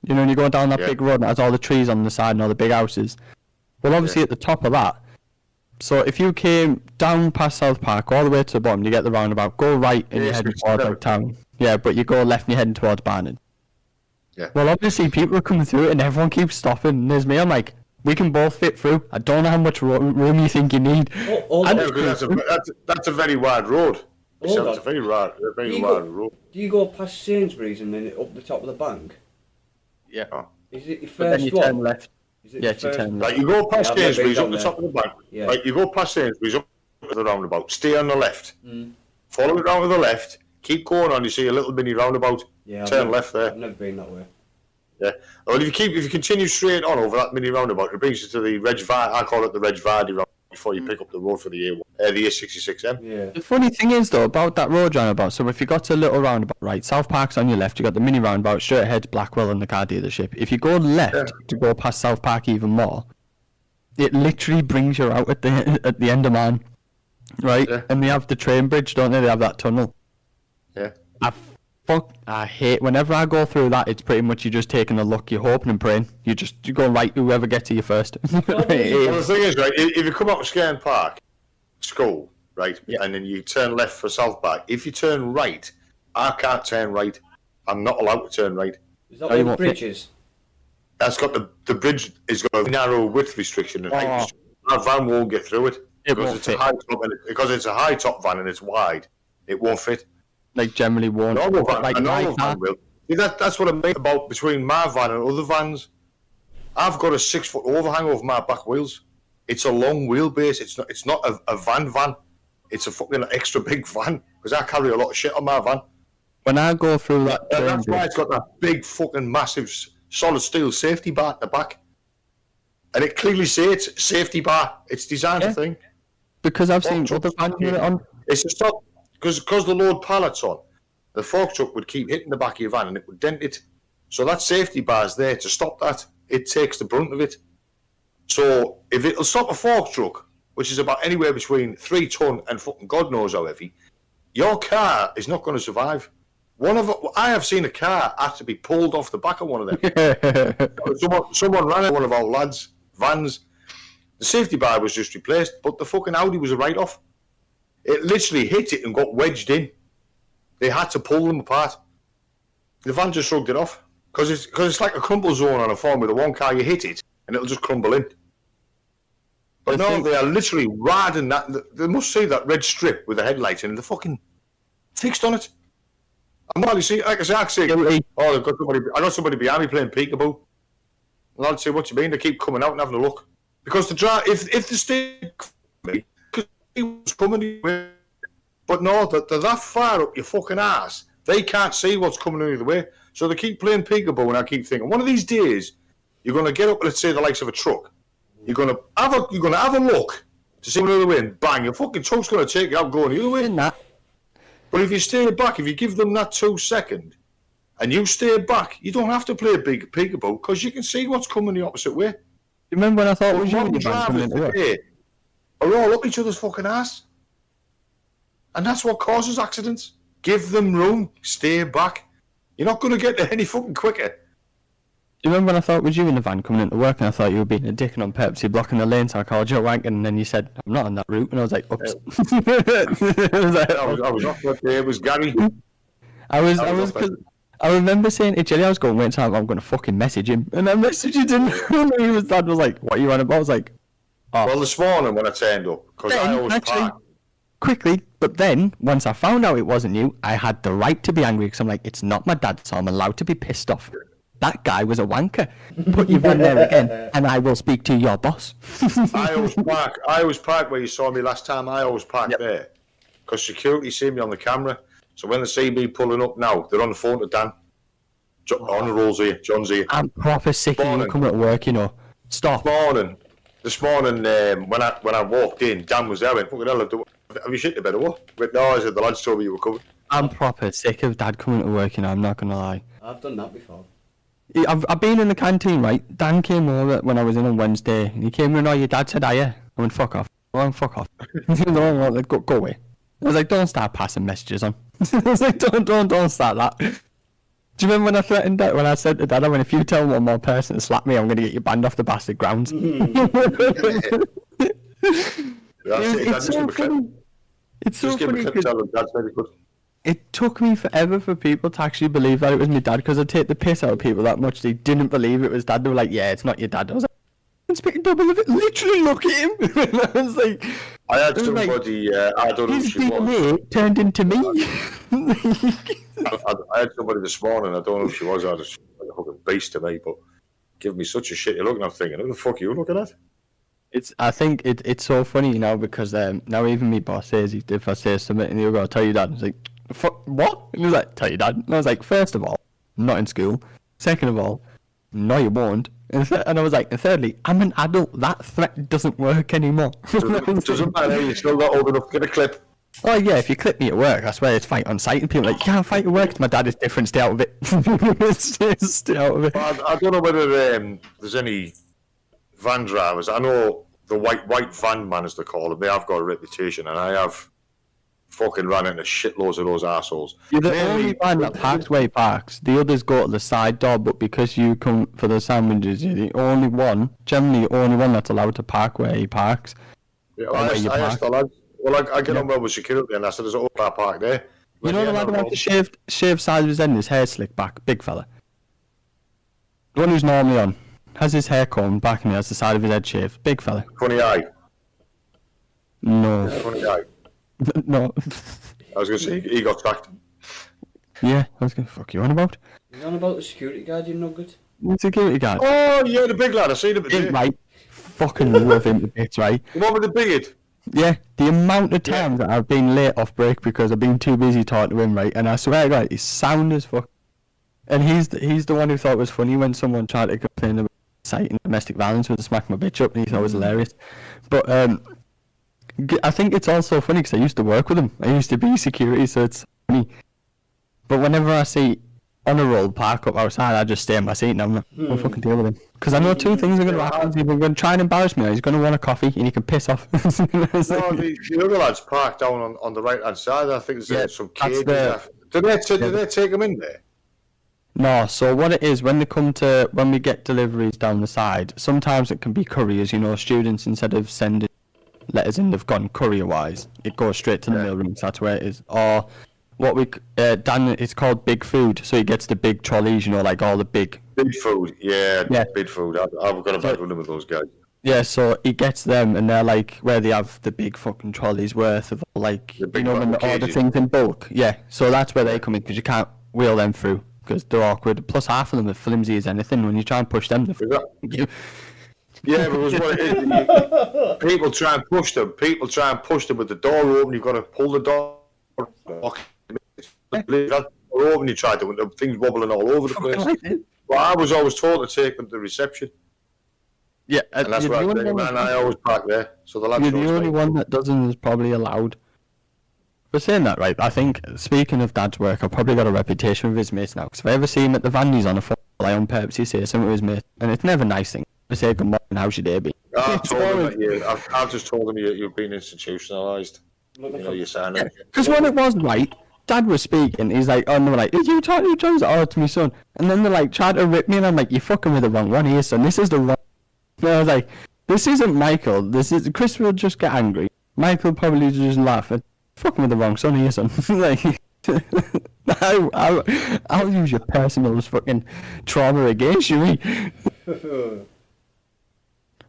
you know, and you're going down that Yeah. big road that has all the trees on the side and all the big houses, well, obviously at the top of that, so if you came down past South Park all the way to the bottom, you get the roundabout, go right and Yeah, you're heading it's towards better. like town. Yeah, but you go left and you're heading towards Barnard. Yeah. Well, obviously people are coming through it and everyone keeps stopping, and there's me, I'm like, we can both fit through. I don't know how much room you think you need. Hold And- on. Yeah, because that's a very wide road. Hold So it's on. a very wide You wide go- road. Do you go past Sainsbury's and then up the top of the bank? Yeah. Oh. Is it your But then first you turn one? left. Is it Yeah, the it's your first- turn Right, you go past Yeah, I've never Sainsbury's been up the down top of the bank. Yeah. Right, you go past Sainsbury's up to the roundabout. Stay on the left. Mm. Follow it round to the left. Keep going on. You see a little mini roundabout. Yeah, I've Turn never- left there. I've never been that way. Yeah. Well, if you continue straight on over that mini roundabout, it brings you to the Reg Vardy. I call it the Reg Vardy roundabout before you pick up the road for the the A66M. Yeah. The funny thing is though about that road roundabout, so if you got to a little roundabout, right, South Park's on your left, you got the mini roundabout straight ahead to Blackwell and the car dealership. If you go left to go past South Park even more, it literally brings you out at the end of man, right? Yeah. And they have the train bridge, don't they? They have that tunnel. Yeah. I hate whenever I go through that. It's pretty much you just taking a look, you're hoping and praying. You go right, whoever gets to you first. Well, the thing is, right, if you come out of Scairn Park School, right, and then you turn left for South Park, if you turn right, I can't turn right. I'm not allowed to turn right. Is that Oh, you where the won't fit- bridge is? That's got the bridge is got a narrow width restriction, and height Oh. restriction. Our van won't get through it It because won't it's a fit. high top, because it's a high top van and it's wide. It won't fit. Like generally won't. Normal van, Like a my normal car. van will. See, that's what I mean about between my van and other vans. I've got a 6-foot overhang over my back wheels. It's a long wheelbase. It's not a van. It's a fucking extra big van because I carry a lot of shit on my van. When I go through that And train that's why bridge, it's got that big fucking massive solid steel safety bar at the back. And it clearly says safety bar. It's designed Yeah. to thing. because I've seen Fork other trucks vans with it on. It's to stop because the load pallets on. The fork truck would keep hitting the back of your van and it would dent it. So that safety bar is there to stop that. It takes the brunt of it. So if it'll stop a fork truck, which is about anywhere between 3 ton and fucking God knows how heavy, your car is not going to survive. I have seen a car have to be pulled off the back of one of them. Someone ran at one of our lads' vans. The safety bar was just replaced, but the fucking Audi was a write-off. It literally hit it and got wedged in. They had to pull them apart. The van just shrugged it off because it's like a crumble zone on a Formula One car. You hit it and it'll just crumble in. But no, they are literally riding that. They must see that red strip with the headlights and they're fucking fixed on it. I'm not see, like I say, oh, I got somebody behind me playing peekaboo. And I'd say, what do you mean? They keep coming out and having a look because the drive, if the stay, because he was coming, but no, they're that far up your fucking ass. They can't see what's coming either way, so they keep playing peekaboo. And I keep thinking, one of these days, you're going to get up, let's say, the likes of a truck. You're going to have a look to see the other way, and bang, your fucking truck's going to take you out going the other way. That. But if you stay back, if you give them that 2 seconds, and you stay back, you don't have to play a big peekaboo because you can see what's coming the opposite way. You remember when I thought it was you Modern in the van coming into work? drivers are all up each other's fucking ass, and that's what causes accidents. Give them room, stay back. You're not going to get there any fucking quicker. Do you remember when I thought it was you in the van coming into work and I thought you were being a dick and on purpose, you blocking the lane, so I called you a wank, and then you said, I'm not on that route, and I was like, oops. I was off that day, it was Gary. I remember saying to Jelly, I was going, wait until I'm going to fucking message him, and I messaged him, and his dad was like, what are you on about? I was like, oh. Well, this morning when I turned up, because I always park. Quickly, but then, once I found out it wasn't you, I had the right to be angry, because I'm like, it's not my dad, so I'm allowed to be pissed off. That guy was a wanker. Put your van there again, and I will speak to your boss. I always park where you saw me last time. I always park there because security see me on the camera. So when they see me pulling up now, they're on the phone to Dan. On the rolls here, John's here. I'm proper sick of you coming to work, you know. Stop. This morning, when I walked in, Dan was there. I went, fucking hell, have you shit the bed or what? But no, I said the lads told me you were coming. I'm proper sick of Dad coming to work, you know. I'm not gonna lie. I've done that before. I've been in the canteen, right? Dan came over when I was in on Wednesday, and he came in, oh, your dad said, I went, fuck off. Well, fuck off. No, like, go away. I was like, don't start passing messages on. I was like, don't start that. Do you remember when I threatened that, when I said to Dad, I went, if you tell one more person to slap me, I'm going to get you banned off the bastard grounds. It's so funny. It's so funny. It took me forever for people to actually believe that it was my dad, because I take the piss out of people that much. They didn't believe it was Dad. They were like, yeah, it's not your dad. I was like, Inspector Double of it. Literally look at him. And I was like, I had somebody, I don't know who she was. His DNA turned into me. I had somebody this morning, I don't know who she was, I just like a fucking beast to me, but give me such a shitty look, and I'm thinking, who the fuck are you looking at? I think it's so funny, you know, because now even me boss says, if I say something and he'll go, tell your dad, and he's like, fuck, what? And he was like, tell your dad. And I was like, first of all, I'm not in school. Second of all, no, you won't. And I was like, and thirdly, I'm an adult. That threat doesn't work anymore. Doesn't matter, you're still not old enough to get a clip. Oh yeah, if you clip me at work, I swear it's fight on site, and people are like, you can't fight at work. My dad is different, stay out of it. Stay out of it. Well, I don't know whether there's any van drivers. I know the white van man, as they call them, they have got a reputation, and I have fucking ran into shitloads of those assholes. You're the only van that parks where he parks. The others go to the side door, but because you come for the sandwiches, you're the only one, generally the only one that's allowed to park where he parks. Yeah, I asked the lads. Well, I get on well with security, and I said, there's an car park there. You know the lad who had to shave side of his head and his hair slicked back, big fella? The one who's normally on. Has his hair combed back and he has the side of his head shaved. Big fella. Funny eye. No. Funny eye. No. I was going to say, he got sacked. Yeah, I was going to fuck you on about. You're on about the security guard, you nugget? The security guard. Oh, yeah, the big lad. I seen him today. Right. Fucking love him to bits, right? The one with the beard. Yeah, the amount of times that I've been late off break because I've been too busy talking to him, right? And I swear to God, he's sound as fuck. And he's the one who thought it was funny when someone tried to complain about citing domestic violence with a smack my bitch up, and he thought it was hilarious. But I think it's also funny because I used to work with him. I used to be security, so it's funny. But whenever I see on a roll, park up outside, I just stay in my seat and I'm not I'll fucking deal with him. Because I know two things are going to happen. He's either going to try and embarrass me or he's going to want a coffee and he can piss off. No, the other lads parked down on the right-hand side. I think there's some cages there. Did they take them in there? No, so what it is, when we get deliveries down the side, sometimes it can be couriers, you know, students, instead of sending letters in, they've gone courier-wise. It goes straight to the mail room, so that's where it is. Or what Dan, it's called big food, so he gets the big trolleys, you know, like all the big... Big food, yeah. Big food. I've got a bad run with those guys. Yeah, so he gets them, and they're like, where they have the big fucking trolleys worth of, like, you know, when they order things in bulk. Yeah, so that's where they come in, because you can't wheel them through, because they're awkward. Plus, half of them are flimsy as anything. When you try and push them, they're Yeah, but it was what it is. People try and push them. With the door open, you've got to pull the door open. You try to, things wobbling all over the place. Well, I was always told to take them to the reception. Yeah, and that's where I always park there. So the lads you're the only one that doesn't is probably allowed. But saying that, right, I think, speaking of Dad's work, I've probably got a reputation with his mates now. Because if I ever see him at the van, he's on a phone, I on purpose, he says something to his mate. And it's never a nice thing. I say, good morning, how's your day been? I've just told him you've been institutionalised. You know, you're saying it. Because when it was right, Dad was speaking, he's like, oh, and they're like, are you talking to Jones? Oh, to me, son. And then they're like, trying to rip me, and I'm like, you're fucking with the wrong one here, son. This is the wrong. And I was like, this isn't Michael. This is Chris will just get angry. Michael probably just laugh at fucking with the wrong son here, son. Like, I'll use your personal fucking trauma against you.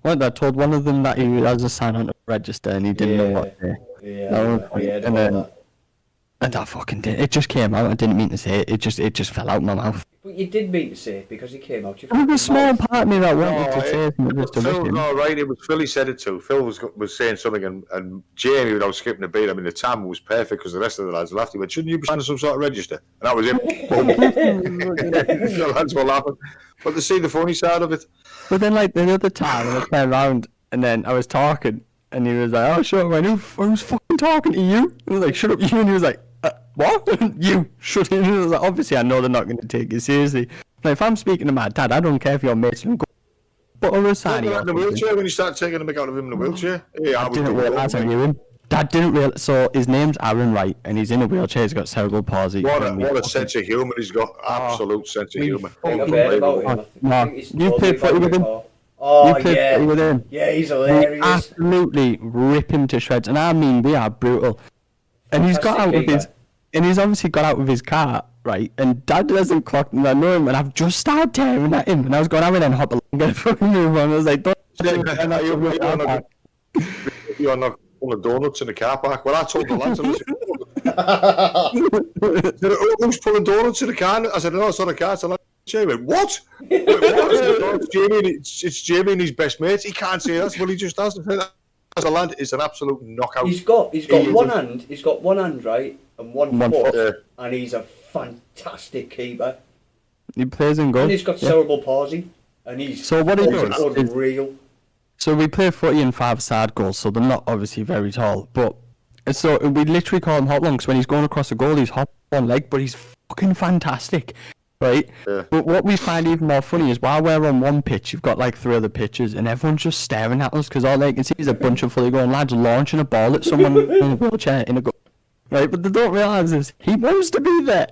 What, I told one of them that he has a sign on to register and he didn't know what day. And I fucking did. It just came out. I didn't mean to say it. It just fell out of my mouth. But you did mean to say it because he came out. There was a small part of me that wanted to say it. Phil, no, right. It was Phil. He said it too. Phil was saying something, and Jamie, without skipping a beat, I mean, the time was perfect because the rest of the lads laughed. He went, "Shouldn't you be signing some sort of register?" And that was it. The lads were laughing, but they see the funny side of it. But then, like the other time, I turned around and then I was talking, and he was like, "Oh, sure." I went, "Who's fucking talking to you?" I was like, "Shut up, you!" And he was like, what? You shut it. Like, obviously, I know they're not going to take you seriously. Like, if I'm speaking to my dad, I don't care if your mates don't go. But other side, in the wheelchair when you start taking him out of him in the wheelchair. Yeah, I didn't realise I knew him. Dad didn't realize. So his name's Aaron, right? And he's in a wheelchair. He's got cerebral palsy. What a sense of humour he's got. Absolute sense of humour. You played footy with him. Oh, yeah. With him. Yeah, he's hilarious. We absolutely rip him to shreds, and I mean, we are brutal. And he's got out of his. And he's obviously got out of his car, right? And Dad hasn't clocked him. I know him, and I've just started tearing at him. And I was going, I would then hop along and get a fucking move on. I was like, don't. You're not full of donuts in the car park. Well, I told the lads, who's pulling donuts in the car? I said, no, it's not a car, it's a lad. He went, what? It's Jamie and his best mates. He can't say that. Well, he just does. As a lad, it's an absolute knockout. He's got one hand. He's got one hand, right, and one foot, and he's a fantastic keeper. He plays in goal. And he's got cerebral palsy, and he's so what he does is real. So we play footy in 5-side goals, so they're not obviously very tall, but so we literally call him hop long. Because when he's going across the goal, he's hop on leg, but he's fucking fantastic. Right? Yeah. But what we find even more funny is while we're on one pitch, you've got like 3 other pitches, and everyone's just staring at us because all they can see is a bunch of fully grown lads launching a ball at someone in a wheelchair in a goal. Right? But they don't realise this. He wants to be there.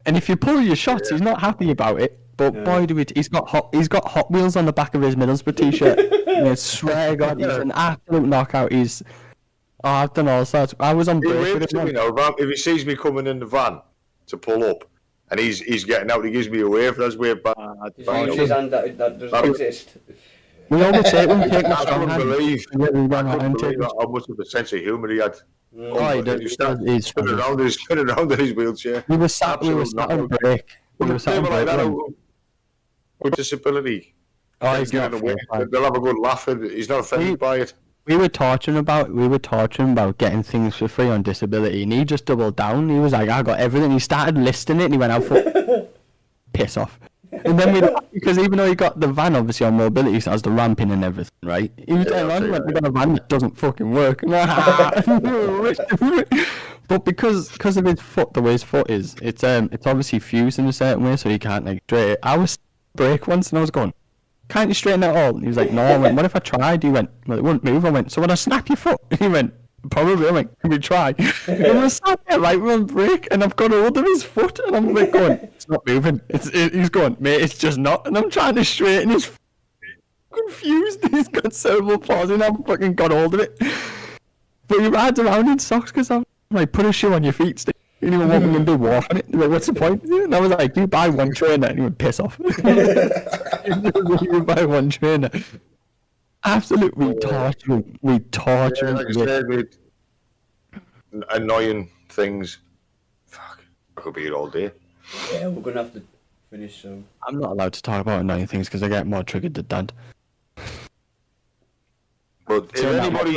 And if you pull your shots, he's not happy about it. But boy, he's got Hot Wheels on the back of his Middlesbrough t-shirt. And I swear God, he's an absolute knockout. I've done all sorts. I was on break with him. If he sees me coming in the van to pull up, and he's getting out, he gives me a wave, that's wave back. His hand that doesn't exist. We always say when we take I couldn't believe how much of a sense of humour he had. He's spinning around in his wheelchair. We were sat on break. With disability. He's not they'll have a good laugh, and he's not offended by it. We were talking about getting things for free on disability, and he just doubled down. He was like, I got everything. He started listing it, and he went out for piss off. And then because even though he got the van obviously on mobility, so has the ramping and everything, right? He was telling us we got a van that doesn't fucking work. But But because of his foot, the way his foot is, it's obviously fused in a certain way, so he can't like straight it. I was break once, and I was going, "Can't you straighten it all?" And he was like, "No." I went, "What if I tried?" He went, "Well, it wouldn't move." I went, "So when I snap your foot?" He went, "Probably." I went, "Can we try?" And I sat there like we're on break, and I've got hold of his foot, and I'm like going, "It's not moving." He's going, "Mate, it's just not." And I'm trying to straighten his. Confused. He's got cerebral palsy, and I've fucking got hold of it. But he rides around in socks because I'm like, "Put a shoe on your feet, Steve." You know what we're going to do, walk on it. He's like, "What's the point?" And I was like, "You buy one trainer," and he would piss off. You buy one trainer. Absolutely torture him. We torture him. Like I said, with annoying things. Fuck, I could be here all day. Yeah, we're gonna have to finish soon. I'm not allowed to talk about annoying things because I get more triggered than Dad. But if So anybody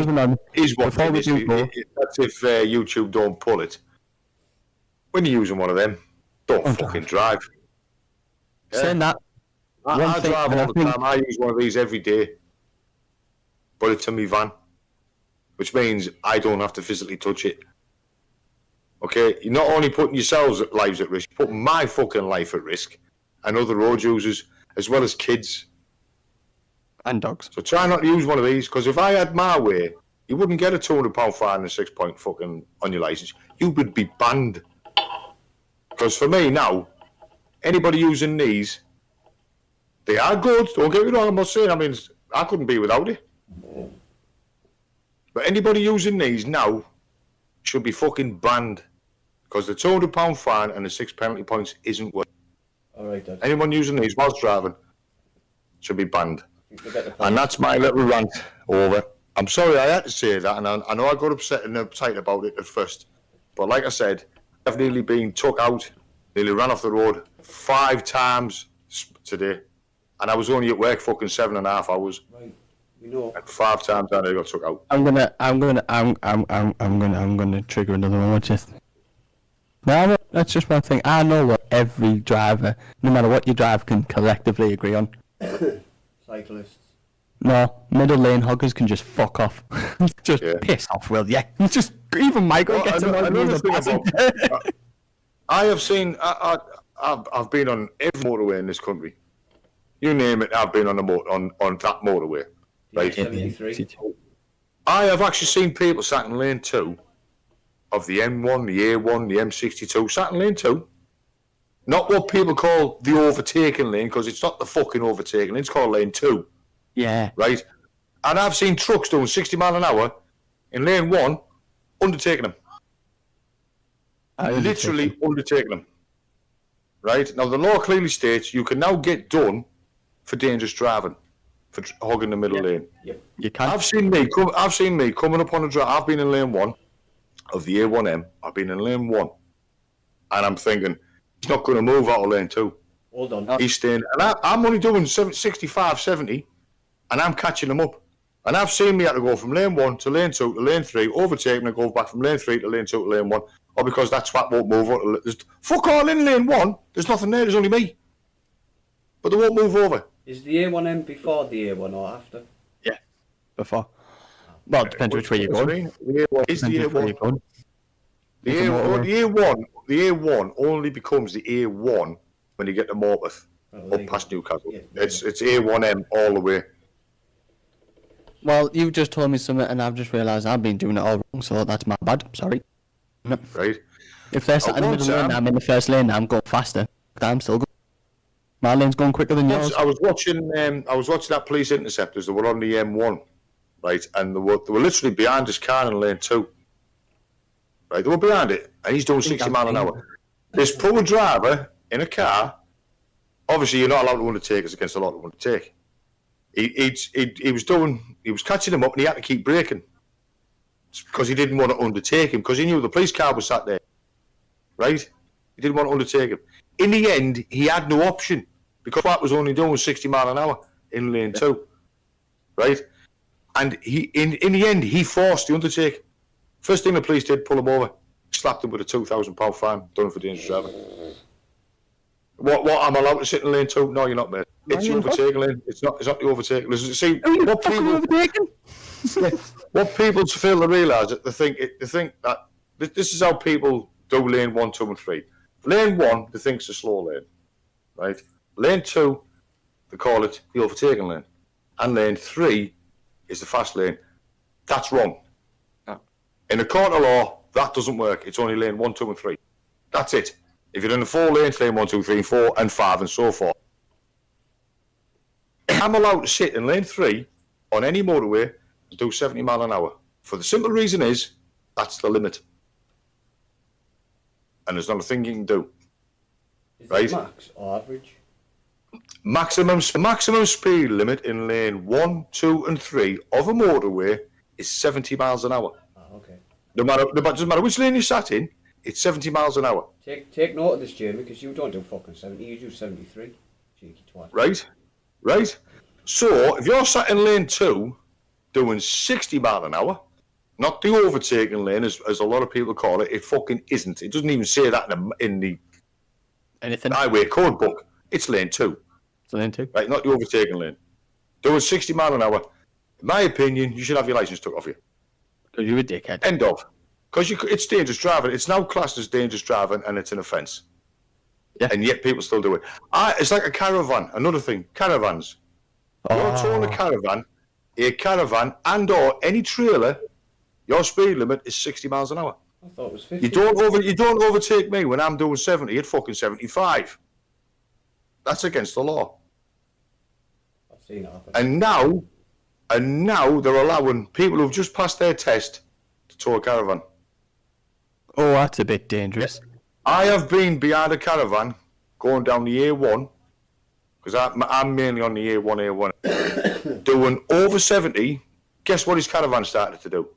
is watching this, that's if YouTube don't pull it. When you're using one of them, don't fucking drive. Yeah. Saying that, I drive all the time. I use one of these every day. But it's in my van, which means I don't have to physically touch it. Okay, you're not only putting yourselves' lives at risk, you're putting my fucking life at risk, and other road users, as well as kids. And dogs. So try not to use one of these, because if I had my way, you wouldn't get a £200 fine and a 6-point fucking on your licence. You would be banned. Because for me now, anybody using these, they are good. Don't get me wrong. I'm not saying. I mean, I couldn't be without it. But anybody using these now should be fucking banned, because the £200 fine and the 6 penalty points isn't worth. All right, Dad. Anyone using these whilst driving should be banned. And that's my little rant over. I'm sorry I had to say that, and I know I got upset and uptight about it at first. But like I said, I've nearly been took out, nearly ran off the road 5 times today, and I was only at work fucking 7.5 hours. Right, we know. And 5 times I nearly got took out. I'm gonna trigger another one. Just no, that's just one thing. I know what every driver, no matter what you drive, can collectively agree on. Cyclists. No, middle lane hoggers can just fuck off. Just piss off, will ya? Just even Michael gets annoyed with the passenger. I have seen. I've been on every motorway in this country. You name it, I've been on on that motorway. Right. 73. I have actually seen people sat in lane 2 of the M1, the A1, the M62, sat in lane 2. Not what people call the overtaking lane, because it's not the fucking overtaking lane, it's called lane 2. Yeah. Right? And I've seen trucks doing 60 mile an hour in lane 1, undertaking them. Literally undertaking them. Right? Now, the law clearly states you can now get done for dangerous driving, for hogging the middle lane. Yep. You can't. I've seen me coming up on a drive. I've been in lane 1 of the A1M. I've been in lane 1. And I'm thinking, he's not going to move out of lane 2. Hold on. He's staying. And I'm only doing 65, 70, and I'm catching him up. And I've seen me have to go from lane 1 to lane 2 to lane 3, overtaking and go back from lane 3 to lane 2 to lane 1. Or because that twat won't move. There's, fuck all in lane 1. There's nothing there. There's only me. But they won't move over. Is the A1M before the A1 or after? Yeah. Before. Well, it depends which way you're going. The A1 is the A1. The A1 only becomes the A1 when you get to Morpeth up past Newcastle. Yeah, it's A1M all the way. Well, you've just told me something, and I've just realised I've been doing it all wrong, so that's my bad. Sorry. Right. If they're sat in the middle lane, I'm in the first lane. I'm going faster. I'm still going. My lane's going quicker than yours. I was watching that police interceptors. They were on the M1, right, and they were literally behind his car in lane 2. Right, they were behind it, and he's doing 60 mile an hour. This poor driver in a car. Obviously, you're not allowed to undertake us against the law to undertake. He was catching him up, and he had to keep braking because he didn't want to undertake him, because he knew the police car was sat there. Right, he didn't want to undertake him. In the end, he had no option, because that was only doing 60 mile an hour in lane 2, right? And in the end, he forced the undertake. First thing the police did, pull him over, slapped him with a £2,000 fine, done for dangerous driving. What? I'm allowed to sit in lane 2? No, you're not, mate. It's the overtaking lane. It's not the overtaking. See, what people fail to realise, that they think that This is how people do lane 1, 2, and 3. Lane 1, they think it's a slow lane, right? Lane 2, they call it the overtaking lane. And lane 3 is the fast lane. That's wrong. Oh. In a court of law, that doesn't work. It's only lane 1, 2, and 3. That's it. If you're in the 4 lanes, lane 1, 2, 3, 4, and 5, and so forth. I'm allowed to sit in lane 3 on any motorway and do 70 mile an hour. For the simple reason is, that's the limit. And there's not a thing you can do. Is Right. it max or average? Maximum speed limit in lane 1, 2, and 3 of a motorway is 70 miles an hour. Okay. Doesn't matter which lane you sat in, it's 70 miles an hour. Take note of this, Jamie, because you don't do fucking 70, you do 73. Cheeky twat. Right? So, if you're sat in lane 2 doing 60 mile an hour, not the overtaking lane, as a lot of people call it, it fucking isn't. It doesn't even say that in the Anything? highway code book. It's lane 2. It's lane 2. Right, not the overtaking lane. Doing 60 mile an hour, in my opinion, you should have your license took off you. Because you're a dickhead. End of. Because it's dangerous driving. It's now classed as dangerous driving, and it's an offence. Yeah. And yet people still do it. It's like a caravan. Another thing, caravans. You're towing a caravan, and or any trailer, your speed limit is 60 miles an hour. I thought it was 50. You don't overtake me when I'm doing 70 at fucking 75. That's against the law. I've seen it happen. And now they're allowing people who've just passed their test to tow a caravan. Oh, that's a bit dangerous. I have been behind a caravan going down the A1, because I'm mainly on the A1, doing over 70. Guess what his caravan started to do?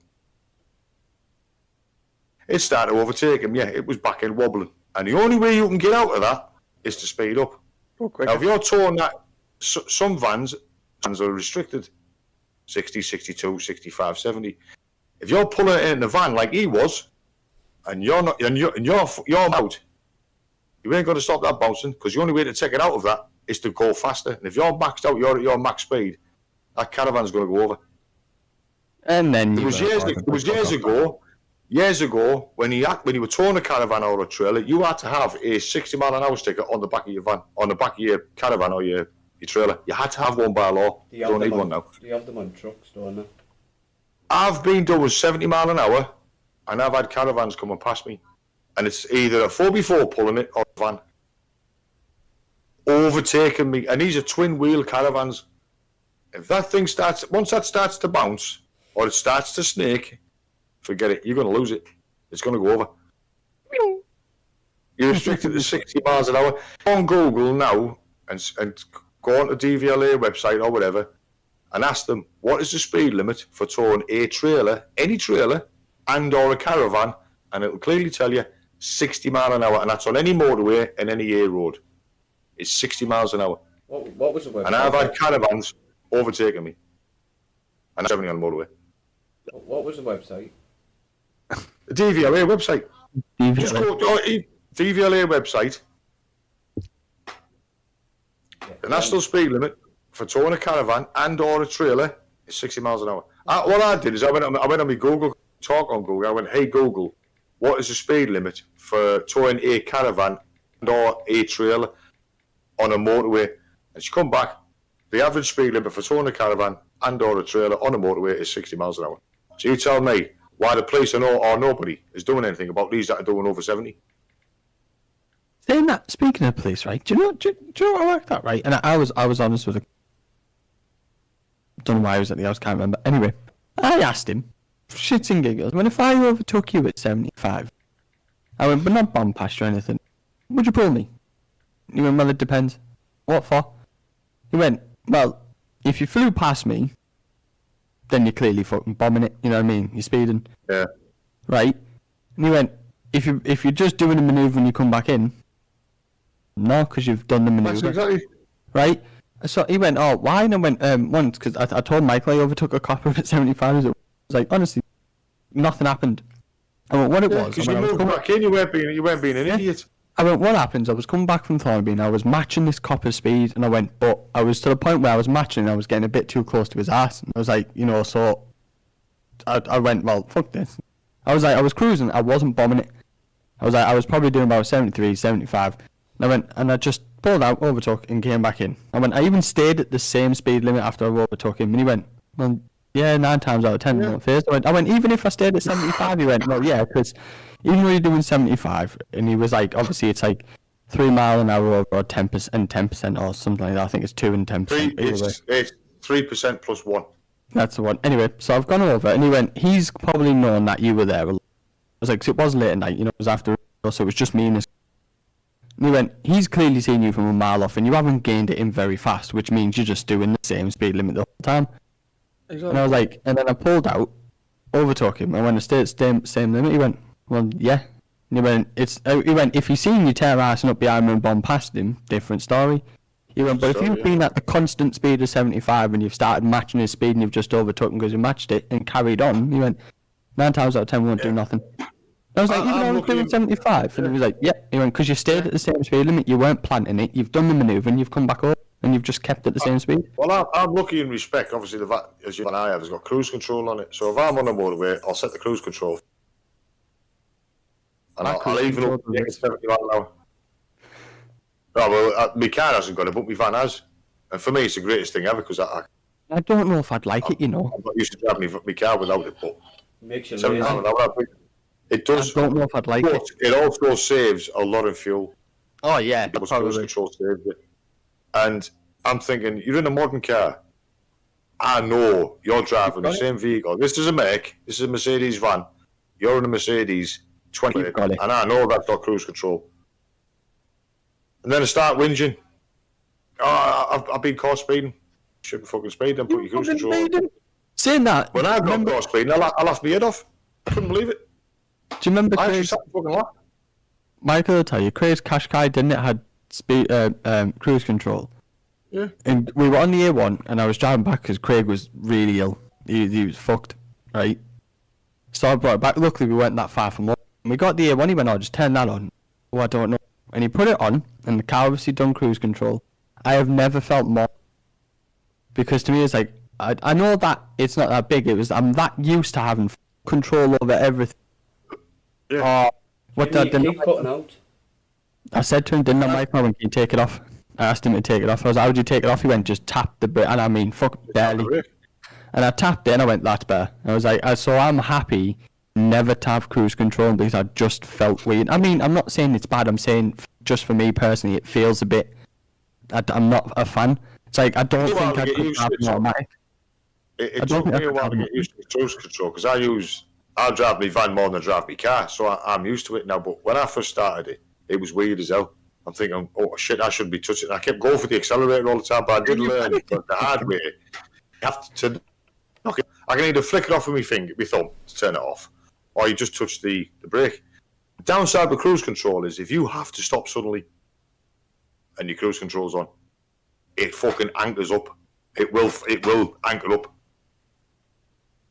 It started to overtake him, yeah. It was back end wobbling. And the only way you can get out of that is to speed up. Oh, quick. Now, if you're towing that, some vans are restricted. 60, 62, 65, 70. If you're pulling it in the van like he was, and you're not, and you're out, you ain't going to stop that bouncing, because the only way to take it out of that is to go faster. And if you're maxed out, you're at your max speed, that caravan's going to go over. And then It was years ago, when you were towing a caravan or a trailer, you had to have a 60 mile an hour sticker on the back of your van, on the back of your caravan or your trailer. You had to have one by law. You don't need one now. Do you have them on trucks, don't you? I've been doing 70 mile an hour, and I've had caravans coming past me, and it's either a 4x4 pulling it or a van overtaking me, and these are twin wheel caravans. If that thing once that starts to bounce or it starts to snake, forget it. You're going to lose it. It's going to go over. You're restricted to 60 miles an hour. Go on Google now and go on to DVLA website or whatever, and ask them, what is the speed limit for towing a trailer, any trailer, and or a caravan, and it'll clearly tell you 60 mile an hour, and that's on any motorway and any A road. It's 60 miles an hour. What was the website? And I've had caravans overtaking me. And I'm 70 on the motorway. What was the website? The DVLA website. Just DVLA. go to DVLA website. Yeah. The national speed limit for towing a caravan and or a trailer is 60 miles an hour. What I did is I went on my Google, talk on Google. I went, hey Google, what is the speed limit for towing a caravan and or a trailer on a motorway? And she come back, the average speed limit for towing a caravan and or a trailer on a motorway is 60 miles an hour. So you tell me why the police or nobody is doing anything about these that are doing over 70. Saying that, speaking of police, right? Do you know what I worked out, right? And I was honest with her. Don't know why I was at the house, can't remember. Anyway, I asked him, shits and giggles, when if I overtook you at 75, I went, but not bomb past you or anything, would you pull me? He went, well, it depends. What for? He went, well, if you flew past me, then you're clearly fucking bombing it, you know what I mean? You're speeding. Yeah. Right? And he went, if you're just doing a manoeuvre when you come back in, no, because you've done the manoeuvre. That's exactly. Right? So he went, oh, why? And I went, once, because I told Michael I overtook a copper at 75. I was like, honestly, nothing happened. I went, what it was. Because you moved back in, you weren't being an idiot. I went, what happens? I was coming back from Thornby, I was matching this copper's speed, and I went, but I was to the point where I was matching, and I was getting a bit too close to his ass. And I was like, so I went, well, fuck this. I was like, I was cruising, I wasn't bombing it. I was like, I was probably doing about 73, 75. And I went, and I just pulled out, overtook, and came back in. I went, I even stayed at the same speed limit after I overtook him. And he went, well, yeah, 9 times out of 10. Yeah. I went, even if I stayed at 75, he went, well, yeah, because even though you're doing 75, and he was like, obviously it's like 3 mile an hour over or 10% and 10% or something like that. I think it's 2 and 10%. It's 3% plus 1. That's the one. Anyway, so I've gone over, and he went, he's probably known that you were there. I was like, 'cause it was late at night, you know, it was after, so it was just me and this. And he went, he's clearly seen you from a mile off, and you haven't gained it in very fast, which means you're just doing the same speed limit the whole time. Exactly. And I was like, and then I pulled out, overtook him, and when I stayed at the same limit, he went, well, yeah. And he went, if he's seen you tear assing up behind him and bomb past him, different story. He went, but if you've been at the constant speed of 75 and you've started matching his speed and you've just overtook him because you matched it and carried on, he went, 9 times out of 10 won't do nothing. I was like, even though I was doing 75, and he was like, yeah. He went, because you stayed at the same speed limit, you weren't planting it, you've done the manoeuvre, and you've come back over, and you've just kept at the same speed. Well, I'm lucky in respect. Obviously, the VAT, as you and I have, has got cruise control on it. So if I'm on a motorway, I'll set the cruise control. And I'll even up to 70 mile an hour. No, well, my car hasn't got it, but my van has. And for me, it's the greatest thing ever, because I don't know if I'd like it, you know. I'm not used to driving my car without it, but Makes you 70 mile an hour, it does. I don't know if I'd like it. It also saves a lot of fuel. Oh, yeah, Cruise probably. control saves it. And I'm thinking, you're in a modern car. I know you're driving the same vehicle. This is a make. This is a Mercedes van. You're in a Mercedes 20, and I know that's got cruise control. And then I start whinging. Oh, I've been caught speeding. Shouldn't fucking speed. Then put your cruise control on. Saying that, when I got caught speeding, I laughed my head off. I couldn't believe it. Do you remember Craig's fucking laugh? Michael will tell you, Craig's Qashqai, didn't it, had speed, cruise control? Yeah. And we were on the A1, and I was driving back because Craig was really ill. He was fucked, right? So I brought it back. Luckily, we weren't that far from home. And we got the A1, he went, oh, just turn that on. Oh, I don't know. And he put it on, and the car obviously done cruise control. I have never felt more. Because to me, it's like, I know that it's not that big. I'm that used to having control over everything. Yeah. What did you keep cutting out? I said to him, didn't I, Michael, when you take it off? I asked him to take it off. I was like, how would you take it off? He went, just tap the brake. And I mean, fuck, barely. And I tapped it, and I went, that's better. I was like, so I'm happy never to have cruise control because I just felt weird. I mean, I'm not saying it's bad. I'm saying just for me personally, it feels a bit. I'm not a fan. It's like I don't think I could have an automatic. It took me a while to get used to cruise control because I drive my van more than I drive my car, so I'm used to it now. But when I first started it, it was weird as hell. I'm thinking, oh shit, I shouldn't be touching it. I kept going for the accelerator all the time, but I did learn the hard way. You have to. Okay, I can either flick it off with my thumb to turn it off, or you just touch the brake. The downside with cruise control is if you have to stop suddenly and your cruise control's on, it fucking anchors up. It will anchor up.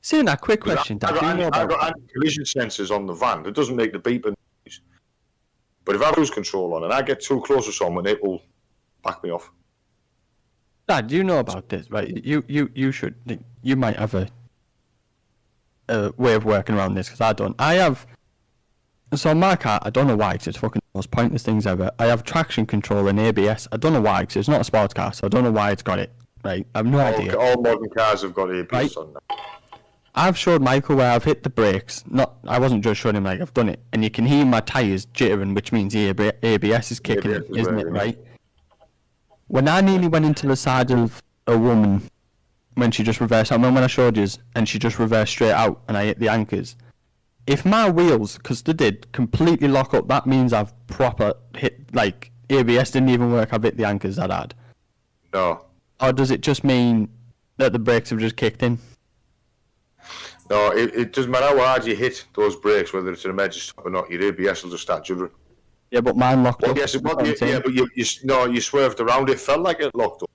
Saying that, quick question. I've got anti-collision sensors on the van. It doesn't make the beeping noise. But if I have cruise control on and I get too close to someone, it will back me off. Dad, you know about this, right? You should. You might have a way of working around this because I don't. I have. So my car, I don't know why, because it's fucking the most pointless things ever. I have traction control and ABS. I don't know why, because it's not a sports car, so I don't know why it's got it. Right? I have no idea. All modern cars have got ABS on them. I've showed Michael where I've hit the brakes. I wasn't just showing him like I've done it, and you can hear my tyres jittering, which means the ABS is kicking, isn't it? Right? When I nearly went into the side of a woman when she just reversed, I remember when I showed you, and she just reversed straight out, and I hit the anchors. If my wheels, because they did, completely lock up, that means I've proper hit, like, ABS didn't even work, I've hit the anchors that hard. No. Or does it just mean that the brakes have just kicked in? No, it doesn't matter how hard you hit those brakes, whether it's an emergency stop or not, your ABS will just start jittering. Yeah, but mine locked up. Yes, but you swerved around it. Felt like it locked up.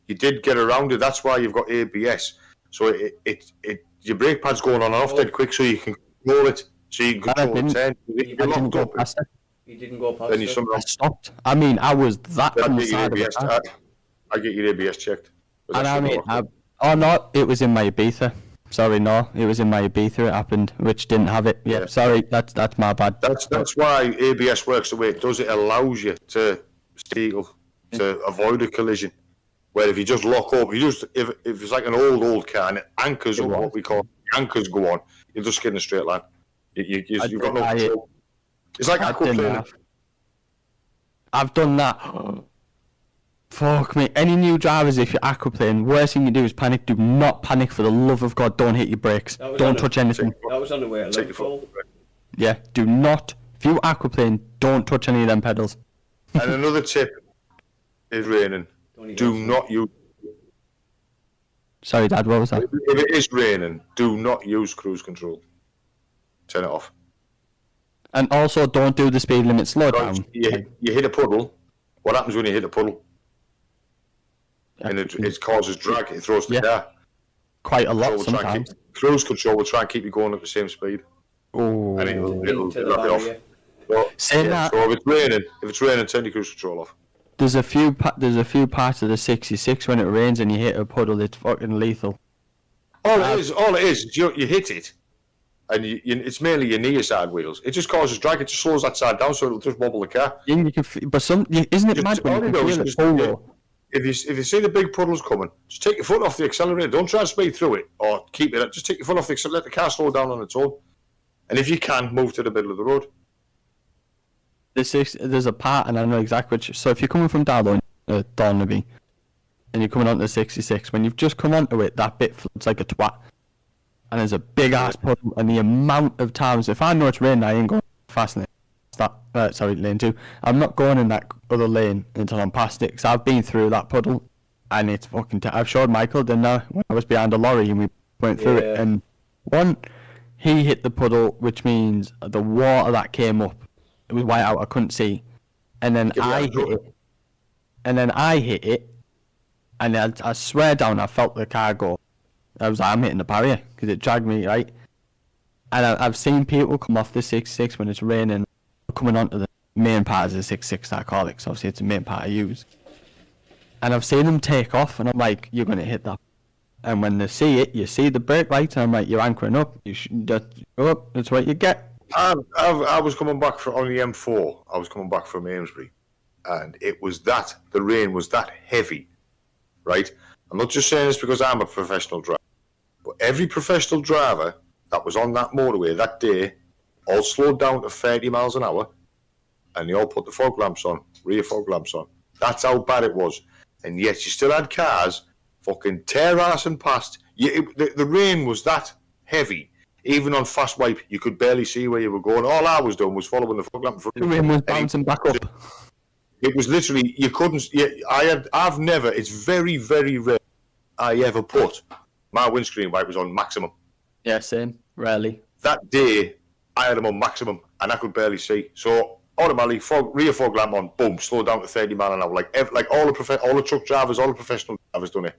You did get around it. That's why you've got ABS. So your brake pad's going on and off dead quick, so you can control it. So you can control the turn. You didn't go past it. You didn't go past it. I stopped. I mean, I was that on the side of the car. I get your ABS checked. And I mean, oh no, it was in my Ibiza. Sorry, no. It was in my Ibiza. It happened, which didn't have it. Yeah. Sorry, that's my bad. That's why ABS works the way it does. It allows you to steal, to avoid a collision. Where if you just lock up, if it's like an old car and it anchors up, what we call anchors go on, you're just getting a straight line. You've got no control. It's like aquaplaning. I've done that. Fuck me. Any new drivers, if you're aquaplaning, worst thing you do is panic. Do not panic, for the love of God. Don't hit your brakes. Don't touch anything. That was on the way to Liverpool. Yeah, do not. If you aquaplane, don't touch any of them pedals. And another tip is raining. Do not use. Sorry, Dad, what was that? If it is raining, do not use cruise control. Turn it off. And also, don't do the speed limit. Slow down. You hit a puddle. What happens when you hit a puddle? And it causes drag. It throws the car. Quite a lot sometimes. Cruise control will try and keep you going at the same speed. Oh. And it'll knock it off. So, that. So if it's raining, turn your cruise control off. There's a few parts of the 66 when it rains and you hit a puddle, it's fucking lethal. All it is you hit it, and it's mainly your near side wheels. It just causes drag. It just slows that side down, so it'll just wobble the car. Yeah, you can, isn't it mad when you can feel it polo? If you see the big puddles coming, just take your foot off the accelerator. Don't try and speed through it or keep it. Just take your foot off the accelerator. Let the car slow down on its own. And if you can, move to the middle of the road. There's a part, and I know exactly which. So if you're coming from Darlington, Dornaby, and you're coming onto the 66, when you've just come onto it, that bit floods like a twat. And there's a big ass puddle, and the amount of times, if I know it's raining, I ain't going fast in it. Lane 2. I'm not going in that other lane until I'm past it, because I've been through that puddle, and it's fucking. I've showed Michael, didn't I? When I was behind a lorry and we went through it, and he hit the puddle, which means the water that came up, it was white out. I couldn't see, and then I hit it, and I swear down, I felt the car go. I was like, I'm hitting the barrier because it dragged me right. And I've seen people come off the 66 when it's raining, coming onto the main part of the 66 that I call it, because obviously it's the main part I use. And I've seen them take off, and I'm like, you're going to hit that. And when they see it, you see the brake lights, and I'm like, you're anchoring up. You should just go up. That's what you get. I was coming back on the M4. I was coming back from Amesbury, and the rain was that heavy, right? I'm not just saying this because I'm a professional driver, but every professional driver that was on that motorway that day all slowed down to 30 miles an hour, and they all put the fog lamps on, rear fog lamps on. That's how bad it was. And yet you still had cars fucking tear ass and past. The rain was that heavy. Even on fast wipe, you could barely see where you were going. All I was doing was following the fog lamp. The rain was bouncing back up. It was literally, you couldn't. I've never. It's very, very rare I ever put my windscreen wipers on maximum. Yeah, same. Rarely. That day, I had them on maximum, and I could barely see. So automatically, rear fog lamp on, boom, slow down to 30 mile an hour. Like all the truck drivers, all the professional drivers done it.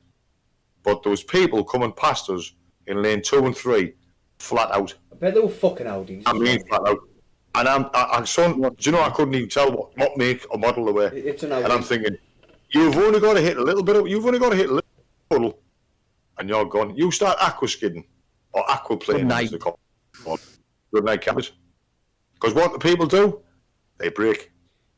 But there was people coming past us in lane 2 and 3. Flat out. I bet they were fucking Audis. I mean, flat out. And do you know, I couldn't even tell what make or model they were. It's an Audi. And I'm thinking, you've only got to hit a little puddle, and you're gone. You start aqua skidding, or aquaplaning, as they call it. Good night, cabbies. Because what the people do, they brake.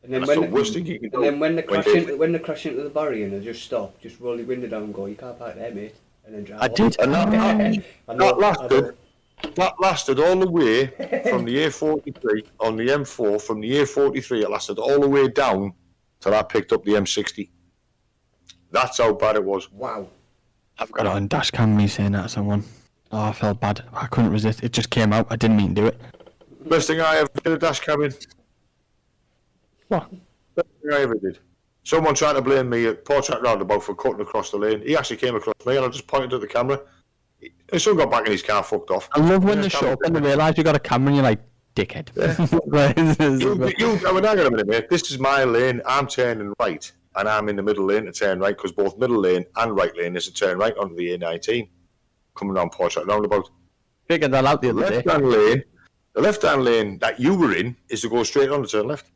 And then that's the worst thing you can do. And then when they crash into the barrier and they just stop, just roll your window down and go, you can't park there, mate. And then drive I off. did. And that lasted all the way from the A43 on the M4. From the A43, it lasted all the way down till I picked up the M60. That's how bad it was. Wow. I've got it on dash cam, me saying that to someone. Oh, I felt bad. I couldn't resist. It just came out. I didn't mean to do it. Best thing I ever did a dash cam in. What? Best thing I ever did. Someone tried to blame me at Portrait Roundabout for cutting across the lane. He actually came across me, and I just pointed at the camera. His son got back in his car, fucked off. I love when they show up and they realise you got a camera and you're like, dickhead. I mean, hang on a minute, mate. This is my lane. I'm turning right, and I'm in the middle lane to turn right, because both middle lane and right lane is a turn right onto the A19, coming down Portrait Roundabout. Figured that out the other day. The left-hand lane that you were in is to go straight on to turn left.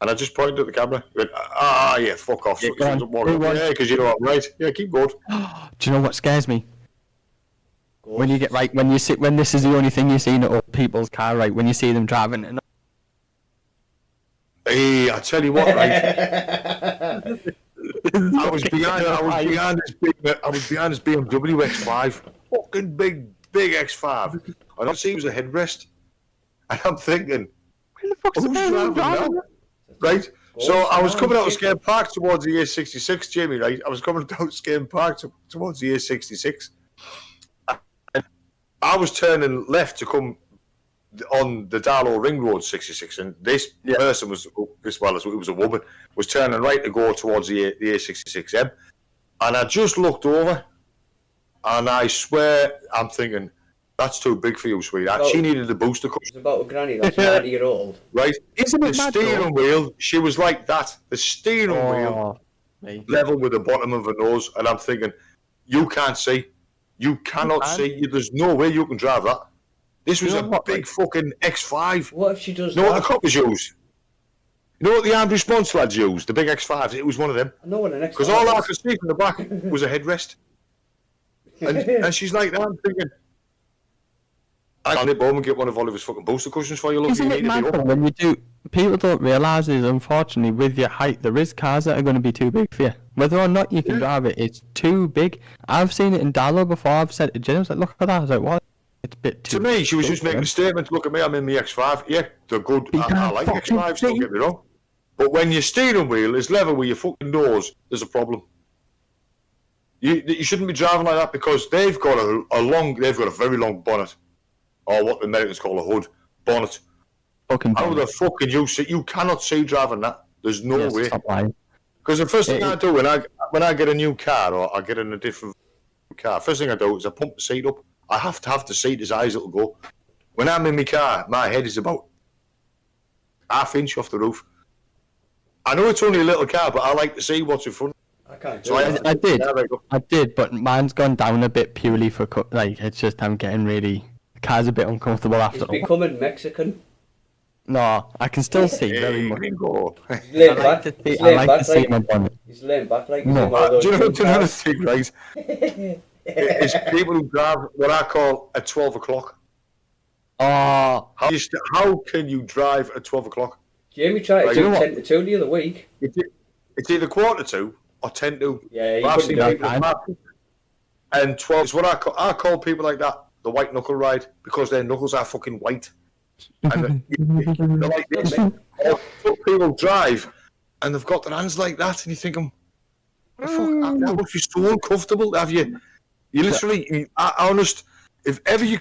And I just pointed at the camera. He went, yeah, fuck off. Yeah, because you know I'm right. Yeah, keep going. Do you know what scares me? When you get right, when this is the only thing you see in old people's car, right? When you see them driving, and Hey, I tell you what, right? I was behind this BMW X5, fucking big X5, and I see it was a headrest, and I'm thinking, where the fuck's who's driving that? Right? So I was coming out of Skate Park towards the A66, Jamie, right? I was coming out Skate Park towards the A66, and I was turning left to come on the Darlow Ring Road 66, and this person was, as well as it was a woman, was turning right to go towards the A66M, and I just looked over, and I swear I'm thinking, that's too big for you, sweetheart. She needed a booster cushion. It's about a granny that's 90-year-old. Right? Isn't it the mad, steering wheel, she was like that. The steering wheel level with the bottom of her nose, and I'm thinking, you can't see. You cannot see. There's no way you can drive that. This was a big fucking X5. What if she does You know what that? the coppers use? You know what the armed response lads use? The big X5s. It was one of them. I know what an X5 Because all I could see from the back was a headrest. And she's like that. I'm thinking, I can nip home and get one of Oliver's fucking booster cushions for you. Look, Isn't you it need to be mad up. when you do? People don't realise is, unfortunately, with your height, there is cars that are going to be too big for you. Whether or not you can drive it, it's too big. I've seen it in Darlow before. I've said to Jen, I was like, look at that. I was like, what? It's a bit too To me, she was big just for making them. a statement. Look at me, I'm in the X5. Yeah, they're good. You I can't like fucking X5s, don't see. get me wrong. But when your steering wheel is level with your fucking nose, there's a problem. You shouldn't be driving like that because they've got a very long bonnet, or what the Americans call a hood bonnet. Fucking How bonnet. the fuck can you see? You cannot see driving that. There's no Yes, way. stop lying. Because the first thing I do when I get a new car or I get in a different car, first thing I do is I pump the seat up. I have to have the seat as high as it'll go. When I'm in my car, my head is about half-inch off the roof. I know it's only a little car, but I like to see what's in front. I can't do So that. I did. There we go. I did, but mine's gone down a bit purely for like it's just I'm getting really the car's a bit uncomfortable after. He's a while. becoming Mexican. No, I can still see very Hey, much. bingo. He's laying I back. like to see, He's I laying like back to see like my bonnet. he's laying back like No. he's in one of those Do you know big another cars. thing, right? It's people who drive what I call at 12 o'clock. Oh, How can you drive at 12 o'clock? Jamie tried to Right, do you know what? 10 to 2 the other week. It's either quarter to or 10 to. Yeah, you I've couldn't seen do people that. that. And 12 is what I call people like that the white knuckle ride because their knuckles are fucking white. And they're like this. Or some people drive and they've got their hands like that, and you think, the fuck, that must be so uncomfortable. Have you literally, honest, if ever you,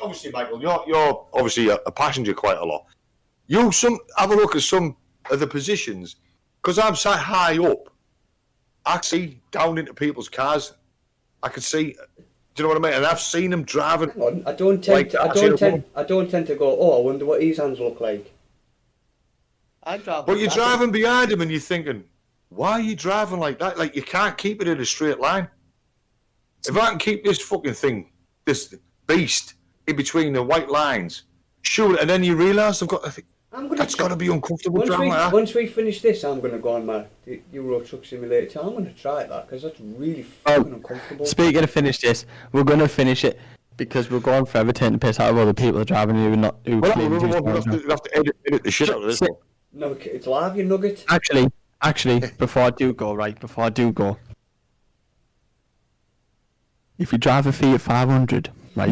obviously, Michael, you're obviously a passenger quite a lot. You have a look at some of the positions, because I'm sat high up. I can see down into people's cars. I can see. Do you know what I mean? And I've seen them driving. Hang on, I don't tend to go, oh, I wonder what his hands look like. But you're driving behind him and you're thinking, why are you driving like that? Like, you can't keep it in a straight line. If I can keep this fucking thing, this beast, in between the white lines, shoot, and then you realise that's got to be uncomfortable driving like that. Once we finish this, I'm going to go on my Euro Truck Simulator 2. I'm going to try that because that's really fucking uncomfortable. speaking of finish this, we're gonna finish it because we're going forever taking the piss out of other people driving who claim to We'll have to edit the shit out of this. No, it's live, you nugget. Actually, before I do go, if you drive a Fiat 500, right?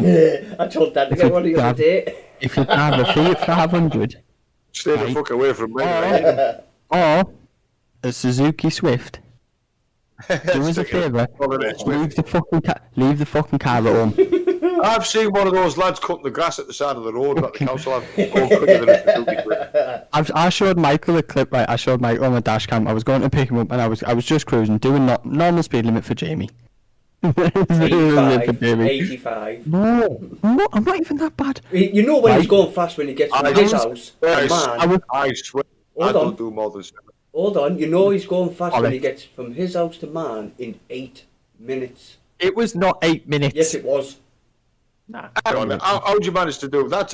I told Dad to get one the other day. If you drive a Fiat 500 Stay the Right. fuck away from me. Right? or a Suzuki Swift, do us a favour, leave the fucking car at home. I've seen one of those lads cutting the grass at the side of the road at the council. Going quicker than a Suzuki Swift. I showed Michael a clip, right? I showed Michael on the dash cam. I was going to pick him up, and I was just cruising, doing normal speed limit for Jamie. 85. No, I'm not even that bad. You know when he's Right. going fast when he gets from his house. I Man, swear, I Hold on. don't do more than 7. hold on, you know he's going fast when Alex. he gets from his house to man in 8 minutes. It was not 8 minutes. Yes, it was. Nah. How'd you manage to do that's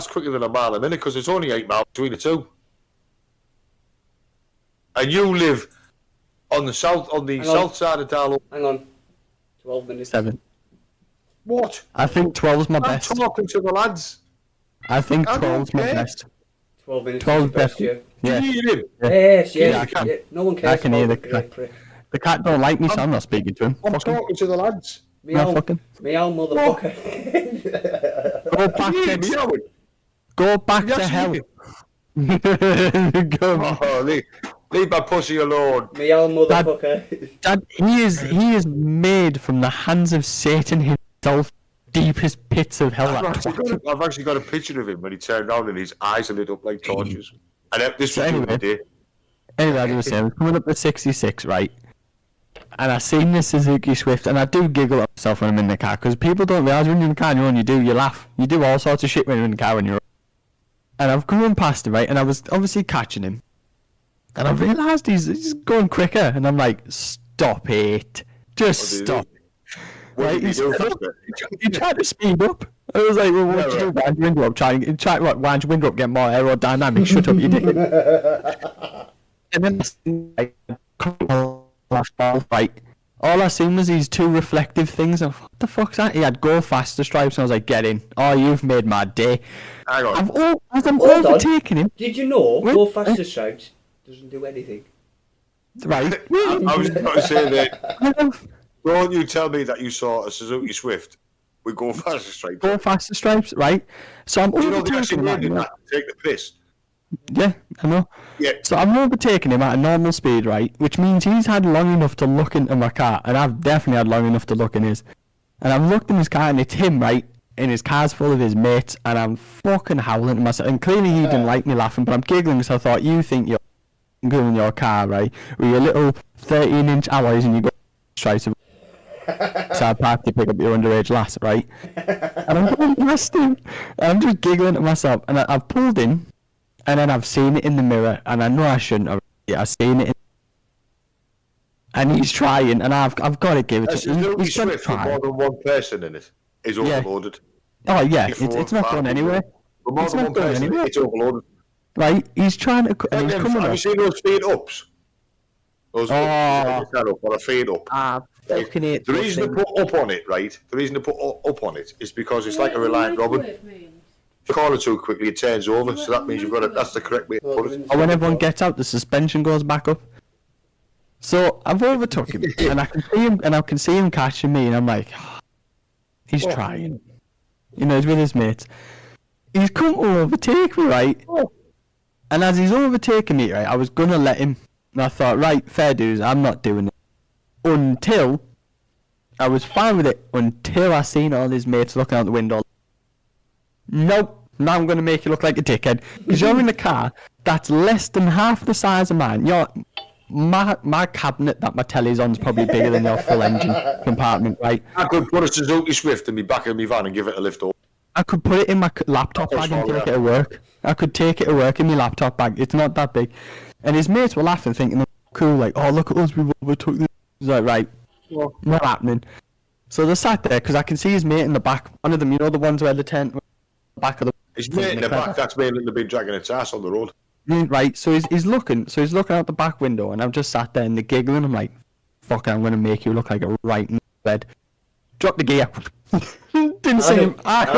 quicker than a mile a minute because it's only 8 miles between the two. And you live on the south Hang on. south side of Darlow. Hang on. 12 minutes. 7. What? I think 12's my I'm best. talking to the lads. I think I don't 12's my care. best. 12 minutes 12 is the best, yeah. Yeah. Can you hear him? Yeah. Yes, Yeah, yes. I can. Yeah. No one cares I can hear about the the great cat. prick. The cat don't like me, so I'm not speaking to him. I'm Fuck him. talking to the lads. No, fucking. Meow, motherfucker. Go back Can you hear to me, Owen? Go back Yes, to hell. you Go. Oh, leave my pussy alone. Meow, motherfucker. Dad, he is made from the hands of Satan himself, deepest pits of hell. I've That actually, twat. I've actually got a picture of him when he turned around and his eyes are lit up like torches. And this So was anyway. the other day. Anyway, as I was saying, I was coming up to 66, right? And I seen the Suzuki Swift, and I do giggle at myself when I'm in the car, because people don't realise when you're in the car on your own, you laugh. You do all sorts of shit when you're in the car on your own. And I've come past him, right? And I was obviously catching him. And I realised he's going quicker, and I'm like, stop it. Just What did he stop. What Right, did he he's do? he tried to speed up. I was like, well, what Yeah, do you do? Wind your window up, try what, wind your window up, get more aerodynamic, shut up, you dick. And then like, right, all I seen was these two reflective things, and what the fuck's that? He had go faster stripes, and I was like, get in. Oh, you've made my day. Hang on. As I'm Hold on. overtaking him, Did you know Wait. go faster stripes doesn't do anything? right? I was going to say that. I'm Don't you tell me that you saw a Suzuki Swift with go faster stripes. go faster stripes, right? So I'm Do you know they actually overtaking him. made at- it that to take the piss? Yeah, I know. Yeah. So I'm overtaking him at a normal speed, right? Which means he's had long enough to look into my car, and I've definitely had long enough to look in his. And I've looked in his car, and it's him, right? And his car's full of his mates, and I'm fucking howling to myself. And clearly he didn't like me laughing, but I'm giggling, so I thought, you think you're good in your car, right? With your little 13-inch alloys, and you go straight to. So I parked to pick up your underage lass, right? And I'm going past him. And I'm just giggling to myself, and I've pulled in. And then I've seen it in the mirror, and I know I shouldn't have. Yeah, I've seen it. And he's trying, and I've got to give it A to him. Suzuki He's gonna Swift with try. more than one person in it is Yeah. overloaded. Oh yeah, If it's not five going people- anywhere. With more It's than not one going person, anywhere. it's overloaded. Right? He's trying to, and he's coming Have you up. seen those fade ups? Those Oh. ups, up or a fade up. Ah, Right? fucking it. The reason to put up on it, right? The reason to put up on it is because it's like a Reliant Robin. If you call it too quickly, it turns over. So that means you've got to. That's the correct way to put it. Or when everyone gets out, the suspension goes back up. So I've overtook him, and I can see him catching me, and I'm like, he's Oh. trying. You know, he's with his mates. He's come to overtake me, right? And as he's overtaking me, right, I was gonna let him, and I thought, right, fair dues, I'm not doing it. Until I was fine with it, until I seen all his mates looking out the window. Nope. Now I'm going to make you look like a dickhead. Because you're in a car that's less than half the size of mine. My cabinet that my telly's on is probably bigger than your full engine compartment, right? I could put a Suzuki Swift in the back of my van and give it a lift over. I could put it in my laptop That's bag and all, take yeah. it to work. I could take it to work in my laptop bag. It's not that big. And his mates were laughing, thinking, cool, like, oh, look at us, we've overtook this. He's like, right, not happening. So they sat there, because I can see his mate in the back. One of them, you know, the ones where the tent, back of the... His mate in the back, that's mainly the big dragging its ass on the road. Right, so he's looking out the back window, and I've just sat there and they're giggling. I'm like, fuck, I'm going to make you look like a right in bed. Drop the gear. Didn't see him. I'd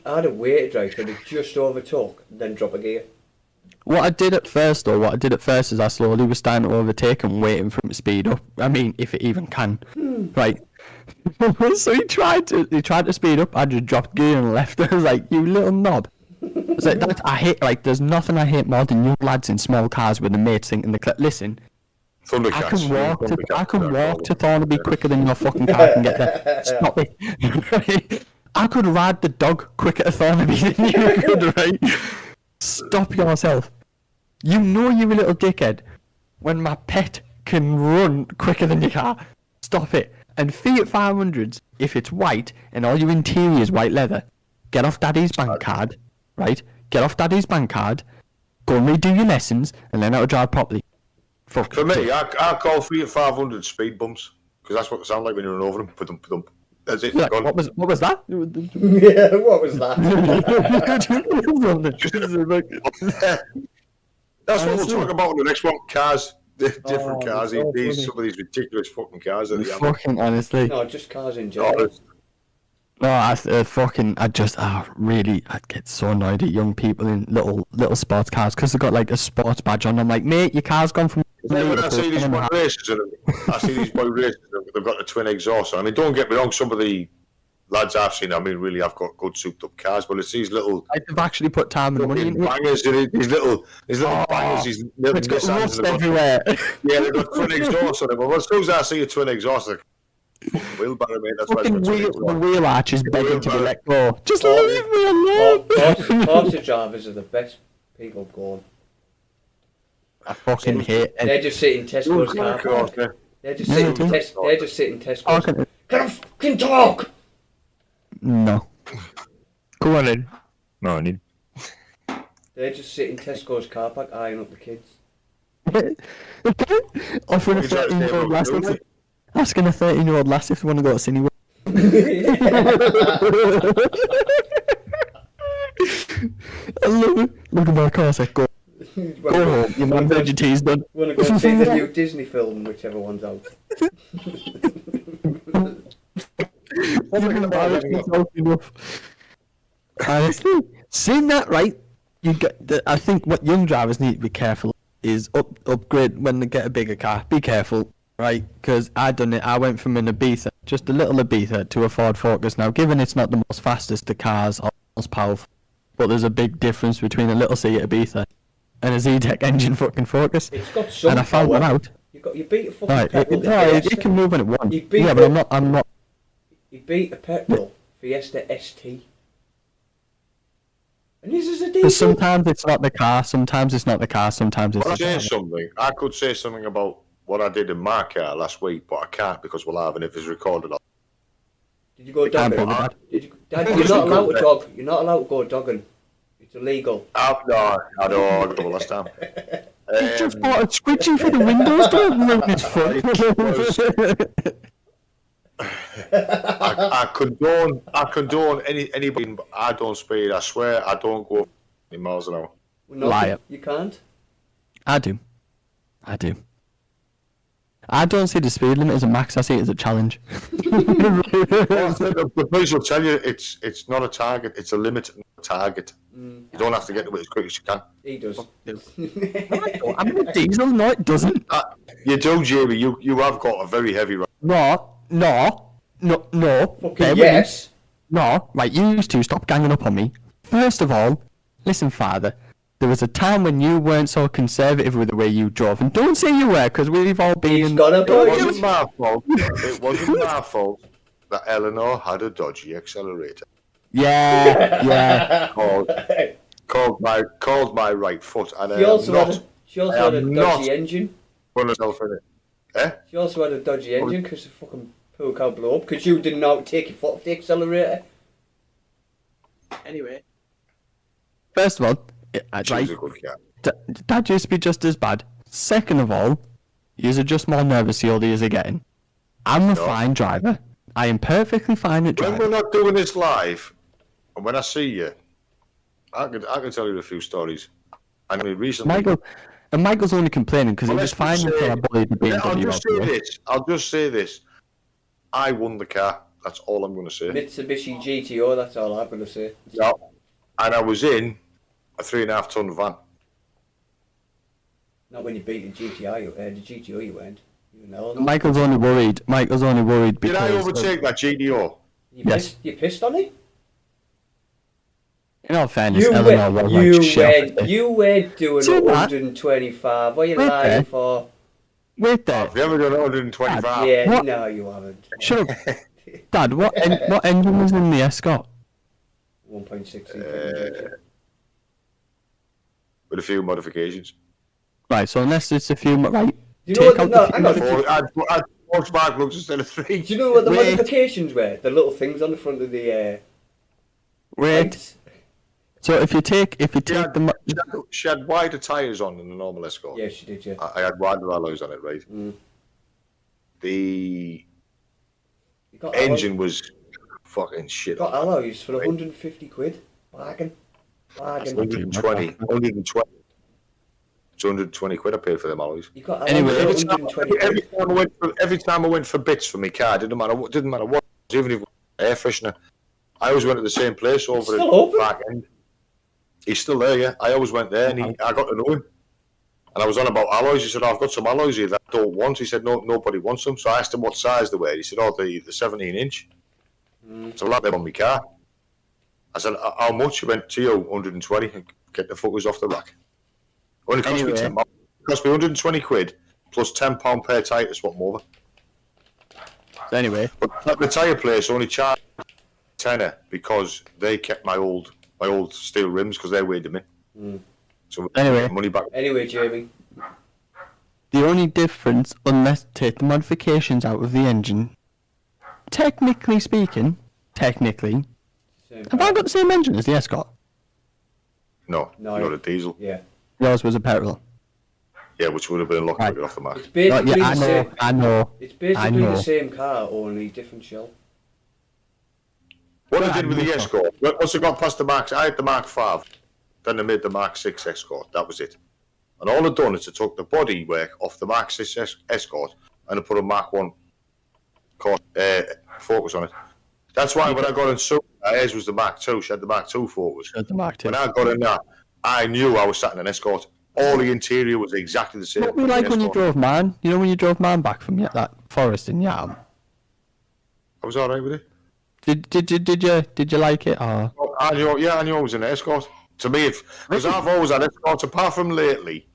have waited, right, till it just overtook, then drop a gear. What I did at first is I slowly was starting to overtake and waiting for him to speed up. I mean, if it even can. Right. So he tried to speed up. I just dropped gear and left. I was like, you little knob. I was like, I hate, like, there's nothing I hate more than you lads in small cars with the mates thinking listen, I can walk to Thornaby quicker than your fucking car can get there. Stop it. I could ride the dog quicker to Thornaby than you could, right? Stop yourself. You know you're a little dickhead when my pet can run quicker than your car. Stop it. And Fiat 500s, if it's white and all your interior is white leather, get off Daddy's bank card, right? Get off Daddy's bank card, go and redo your lessons, and learn how to drive properly. Fuck. For me, I call Fiat 500 speed bumps because that's what they sound like when you run over them. Put That's it. Yeah, Gone. what was that? Yeah, what was that? That's what we'll talk about in the next one. Cars, different cars. so These funny. some of these ridiculous fucking cars that they have. Fucking honestly. No, just cars in general. Honest. No, I get so annoyed at young people in little sports cars because they've got like a sports badge on. I'm like, mate, your car's gone from. When I see these boy races, I see these boy races, they've got the twin exhaust. I mean, don't get me wrong, some of the lads I've seen, I mean, really have got good souped up cars, but it's these little Like they've actually put time and money into it. bangers, these little bangers, these little It's got Nissans, rust and they've got- everywhere. Yeah, they've got twin exhaust on them. But as soon as I see a twin exhaust, like, fucking wheelbarrow, mate. That's why it's Fucking got twin the exhaust. wheel arch is begging to be wheelbarrow. let go. Just Oh, leave me alone. Porsche drivers are the best people going. I fucking hate it. They're just sitting in Tesco's car park. Yeah. They're just Yeah, sitting. they do. They're just sitting in Tesco's. Fucking- Can I fucking talk? No. Go on in. No, I need. They're just sitting in Tesco's car park eyeing up the kids. Offering a What are you trying to say 13-year-old about lass. doing it? Asking a 13-year-old lass if they want to go to Cineworld. I love it. Look at my car, I said, go home. Your man said your tea's done. Want to go see the new Disney film, whichever one's out. Honestly, seeing that right, you get. I think what young drivers need to be careful is upgrade when they get a bigger car. Be careful, right? Because I done it. I went from an Ibiza, just a little Ibiza, to a Ford Focus. Now, given it's not the most fastest of cars or most powerful, but there's a big difference between a little Seat Ibiza and a Z-Tech engine fucking Focus. It's got some And I found power. that out. You beat a fucking Right, petrol it can move when it wants. You beat Yeah, but it. I'm not. You beat a petrol Fiesta ST. And this is a diesel. Because sometimes it's not the car, sometimes it's not the car, sometimes it's Well, the I car. say something. I could say something about what I did in my car last week, but I can't because we'll have it if it's recorded. Did you go Can't dogging? prove it, Dad. Did you, Dad, you're not allowed to dog. You're not allowed to go dogging. It's illegal. No, I don't. I got last time. He just bought a squidgy for the windows, don't ruin his fun. I condone anybody, but I don't speed. I swear, I don't go 50 miles an hour. No, Liar. You can't. I do. I don't see the speed limit as a max, I see it as a challenge. The police will tell you it's not a target, it's a limit, not a target. You don't have to get to it as quick as you can. He does. I'm a diesel, no it doesn't. You do, Jamie. You have got a very heavy ride. No. Fucking Bear with me. yes. No, right, you used to stop ganging up on me. First of all, listen, Father, there was a time when you weren't so conservative with the way you drove. And don't say you were, because we've all been He's in... got a It point. wasn't my fault. It wasn't my fault that Eleanor had a dodgy accelerator. Yeah. Called my right foot, and She also not had a am dodgy not- engine. put herself in it. Eh? She also had a dodgy engine because the fucking pool car blew up because you didn't know how to take your foot off the accelerator. Anyway. First of all, She was a good cat. Dad used to be just as bad. Second of all, you're just more nervous the older you're getting. I'm a fine driver. I am perfectly fine at When driving. we're not doing this live, and when I see you, I can tell you a few stories. I mean, recently. Michael's only complaining because he Well, was let's fine just until say- I bullied the I'll BMW. just say this. I'll just say this. I won the car. That's all I'm going to say. Mitsubishi GTO, that's all I'm going to say. Yeah. And I was in a 3.5 ton van. Not when you beat the GTO, the GTO you went. You know. Michael's only worried Did because... I overtake that GDO? Yes. You pissed on it? In all fairness, Eleanor was like shit. You weren't doing See that? 125. What are you Wait lying there. for? Wait there. Have you ever done 125? Yeah, What? no, you haven't. Shut up. Dad, what engine was in the Escort? 1.6. With a few modifications. Right, so unless it's a few... Right, You know take what? out No, the hang few... on. I'd four spark plugs instead of 3. Do you know what the Wait. modifications were? The little things on the front of the Wait. lights. So if you take Yeah, the... she had wider tyres on than the normal Escort. Yeah, she did, yeah. I had wider alloys on it, right? Mm. The You got engine was fucking shit. Got on alloys for 150 quid. Bargain. Bargain. 120. 120. It's 120 quid I paid for them alloys. You got alloys Anyway, for 120 quid. Every time I went for bits for my car, didn't matter what, even if it was air freshener, I always went to the same place over still at open? back end. He's still there, yeah. I always went there, and I got to know him. And I was on about alloys. He said, I've got some alloys here that I don't want. He said, nobody wants them. So I asked him what size they were. He said, the 17-inch. So I had them on my car. I said, how much? He went, to you, 120. Get the fuckers off the rack. Only cost me 10 pounds. It cost me 120 quid plus £10 per tyre to swap them over. So anyway. But the tyre place only charged tenner because they kept my old steel rims because they weighed them in. So anyway, money back. Anyway, Jamie. The only difference, unless take the modifications out of the engine, technically speaking, have I got the same engine as the Escort? No, not a diesel. Yeah. Yours was a petrol. Yeah, which would have been a lot quicker off the mark. It's basically I know. It's basically the same car, only different shell. What I did with the Escort, once I got past the Mark, I had the Mark 5, then they made the Mark 6 Escort, that was it. And all I'd done is I took the body work off the Mark 6 Escort and I put a Mark 1 Focus on it. That's why when I got in hers was the Mark 2, she had the Mark 2 Focus. The Mark 2. When I got in that, I knew I was sat in an Escort. All the interior was exactly the same. What were you like when you drove mine? You know when you drove mine back from that forest in Yarm? I was alright with it. Did you like it? Or? I knew I was in an Escort. To me, because I've always had Escorts, apart from lately,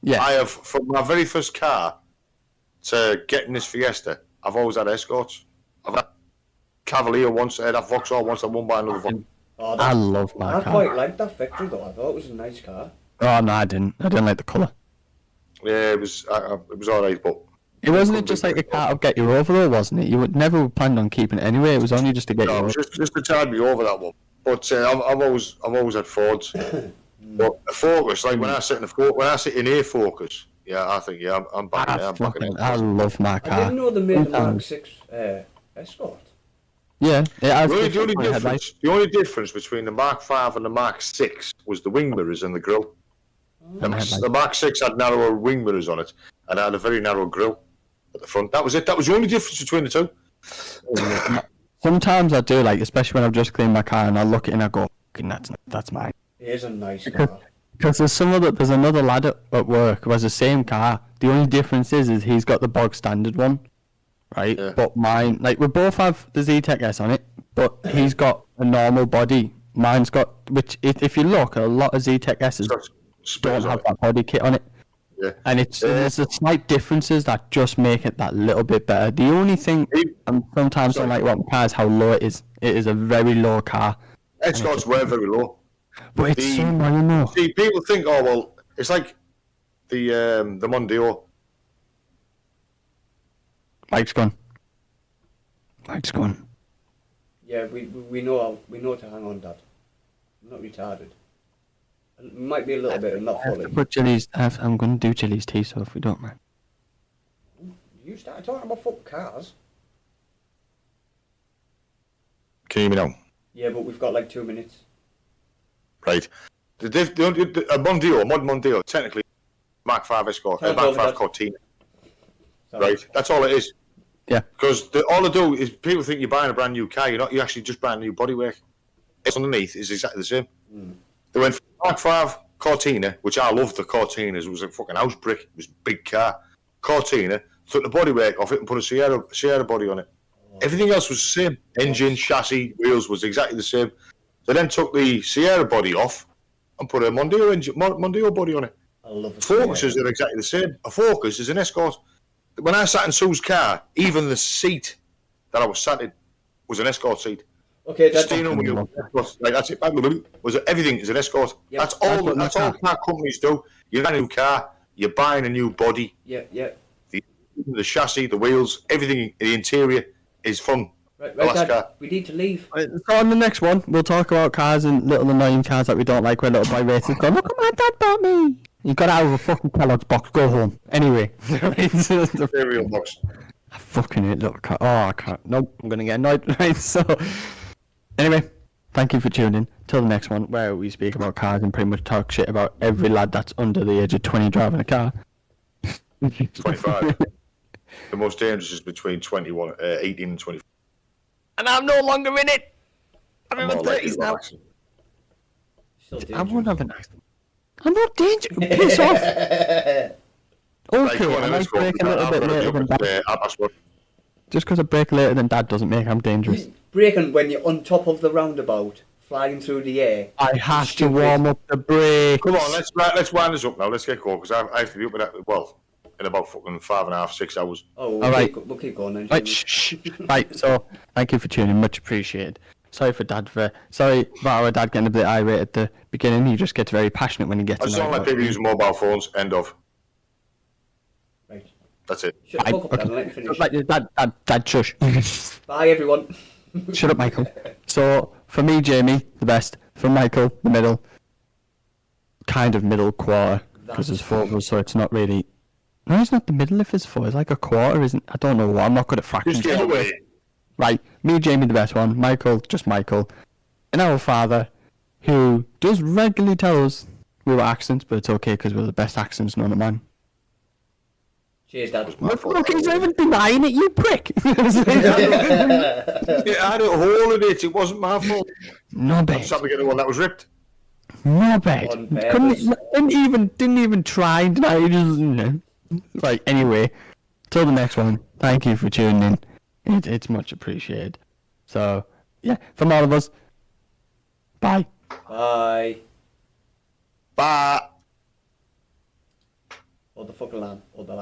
I have, from my very first car to getting this Fiesta, I've always had Escorts. I've had Cavalier once, I had that Vauxhall once, I won by another Vauxhall. Oh, I love my car. I quite liked that Victory though, I thought it was a nice car. Oh no, I didn't like the colour. Yeah, it was alright, but... It wasn't just like a car to get you over though, wasn't it? You would never planned on keeping it anyway, it was only just to get you over. Just to tide me over that one. But I've always had Fords. But a Focus, like when I sit in a Focus, I think I'm back in it. I love my car. I didn't know they made the Mark 6 Escort. Yeah, the only difference between the Mark 5 and the Mark 6 was the wing mirrors and the grille. The Mark 6 had narrower wing mirrors on it and had a very narrow grille at the front. That was it. That was the only difference between the two. Sometimes I do, like, especially when I've just cleaned my car and I look at it and I go, that's mine. It is a nice car. Because there's another lad at work who has the same car. The only difference is he's got the bog standard one, right? Yeah. But mine, like, we both have the Z-Tech S on it, but he's got a normal body. Mine's got, which if you look, a lot of Z-Tech S's don't have that body kit on it. Yeah. And there's the slight differences that just make it that little bit better. The only thing I sometimes don't like about the car is how low it is. It is a very low car. Escorts were very low. But it's so annoying though. See, people think, oh well, it's like the Mondeo. Mike's gone. Yeah, we know to hang on, Dad. I'm not retarded. It might be a little bit, not fully. Put Chili's. I'm going to do Chili's tea, so if we don't mind. You started talking about fucking cars. Can you hear me now? Yeah, but we've got like 2 minutes. Right. A Mondeo, technically, Mark 5 Escort, Mark 5 Cortina. Right, that's all it is. Yeah. Because all they do is people think you're buying a brand new car. You're actually just buying new bodywork. It's underneath is exactly the same. They went from Mark 5 Cortina, which I loved the Cortinas. It was a fucking house brick. It was a big car. Cortina, took the bodywork off it and put a Sierra body on it. Everything else was the same. Engine, chassis, wheels was exactly the same. They then took the Sierra body off and put a Mondeo body on it. I love it. Focuses are exactly the same. A Focus is an Escort. When I sat in Sue's car, even the seat that I was sat in was an Escort seat. Okay, that's steering wheel, like that's it. Everything is an Escort. Yep. That's all car companies do. You buy a new car, you're buying a new body. Yeah. The chassis, the wheels, everything, the interior is from the last car. We need to leave. Right, so on the next one, we'll talk about cars and little annoying cars that we don't like. Where little boy races going, look at my dad bought me. You got out of a fucking Kellogg's box. Go home. Anyway, the cereal box. I fucking hate little car. Oh, I can't. Nope, I'm gonna get annoyed. Right, so. Anyway, thank you for tuning in. Till the next one, where we speak about cars and pretty much talk shit about every lad that's under the age of 20 driving a car. 25. The most dangerous is between 18 and 24. And I'm no longer in it. I'm I'm in my all like 30s you, now. accent. Still I won't dangerous. have an accent. I'm not dangerous. Piss off. Right, Okay, come on, I then, let's might go. break a little I've bit got a later job than at Dad. 1:30. Just because I break later than Dad doesn't make I'm dangerous. Breaking when you're on top of the roundabout, flying through the air. I have to Stupid. warm up the brakes. Come on, let's wind this up now. Let's get going because I have to be up in about fucking 5.5, 6 hours. Oh, All right. we'll keep going then. Right, Jamie. right, so thank you for tuning, much appreciated. Sorry about our dad getting a bit irate at the beginning. He just gets very passionate when he gets I just annoyed don't like about people things. using mobile phones. End of. Right. That's it. Shut the fuck up then and let me finish. Dad, shush. Bye everyone. Shut up, Michael. So, for me, Jamie, the best. For Michael, the middle. Kind of middle quarter. Because there's 4 of us, so it's not really... No, it's not the middle if there's 4. It's like a quarter, isn't... I don't know what. I'm not good at fractions. Just get away. Right, me, Jamie, the best one. Michael, just Michael. And our father, who does regularly tell us we were accents, but it's okay because we're the best accents known to man. Cheers, Dad. My fault. Look, he's even denying it, you prick! Yeah, I had a hole in it. It wasn't my fault. No I bad. just happened to get the one that was ripped. No bad. On purpose. Didn't even try. Deny it. Just, no. Right, anyway. Till the next one. Thank you for tuning in. It's much appreciated. So, yeah, from all of us, bye. Bye. Bye. Hold the fucking lamp. Hold the lamp.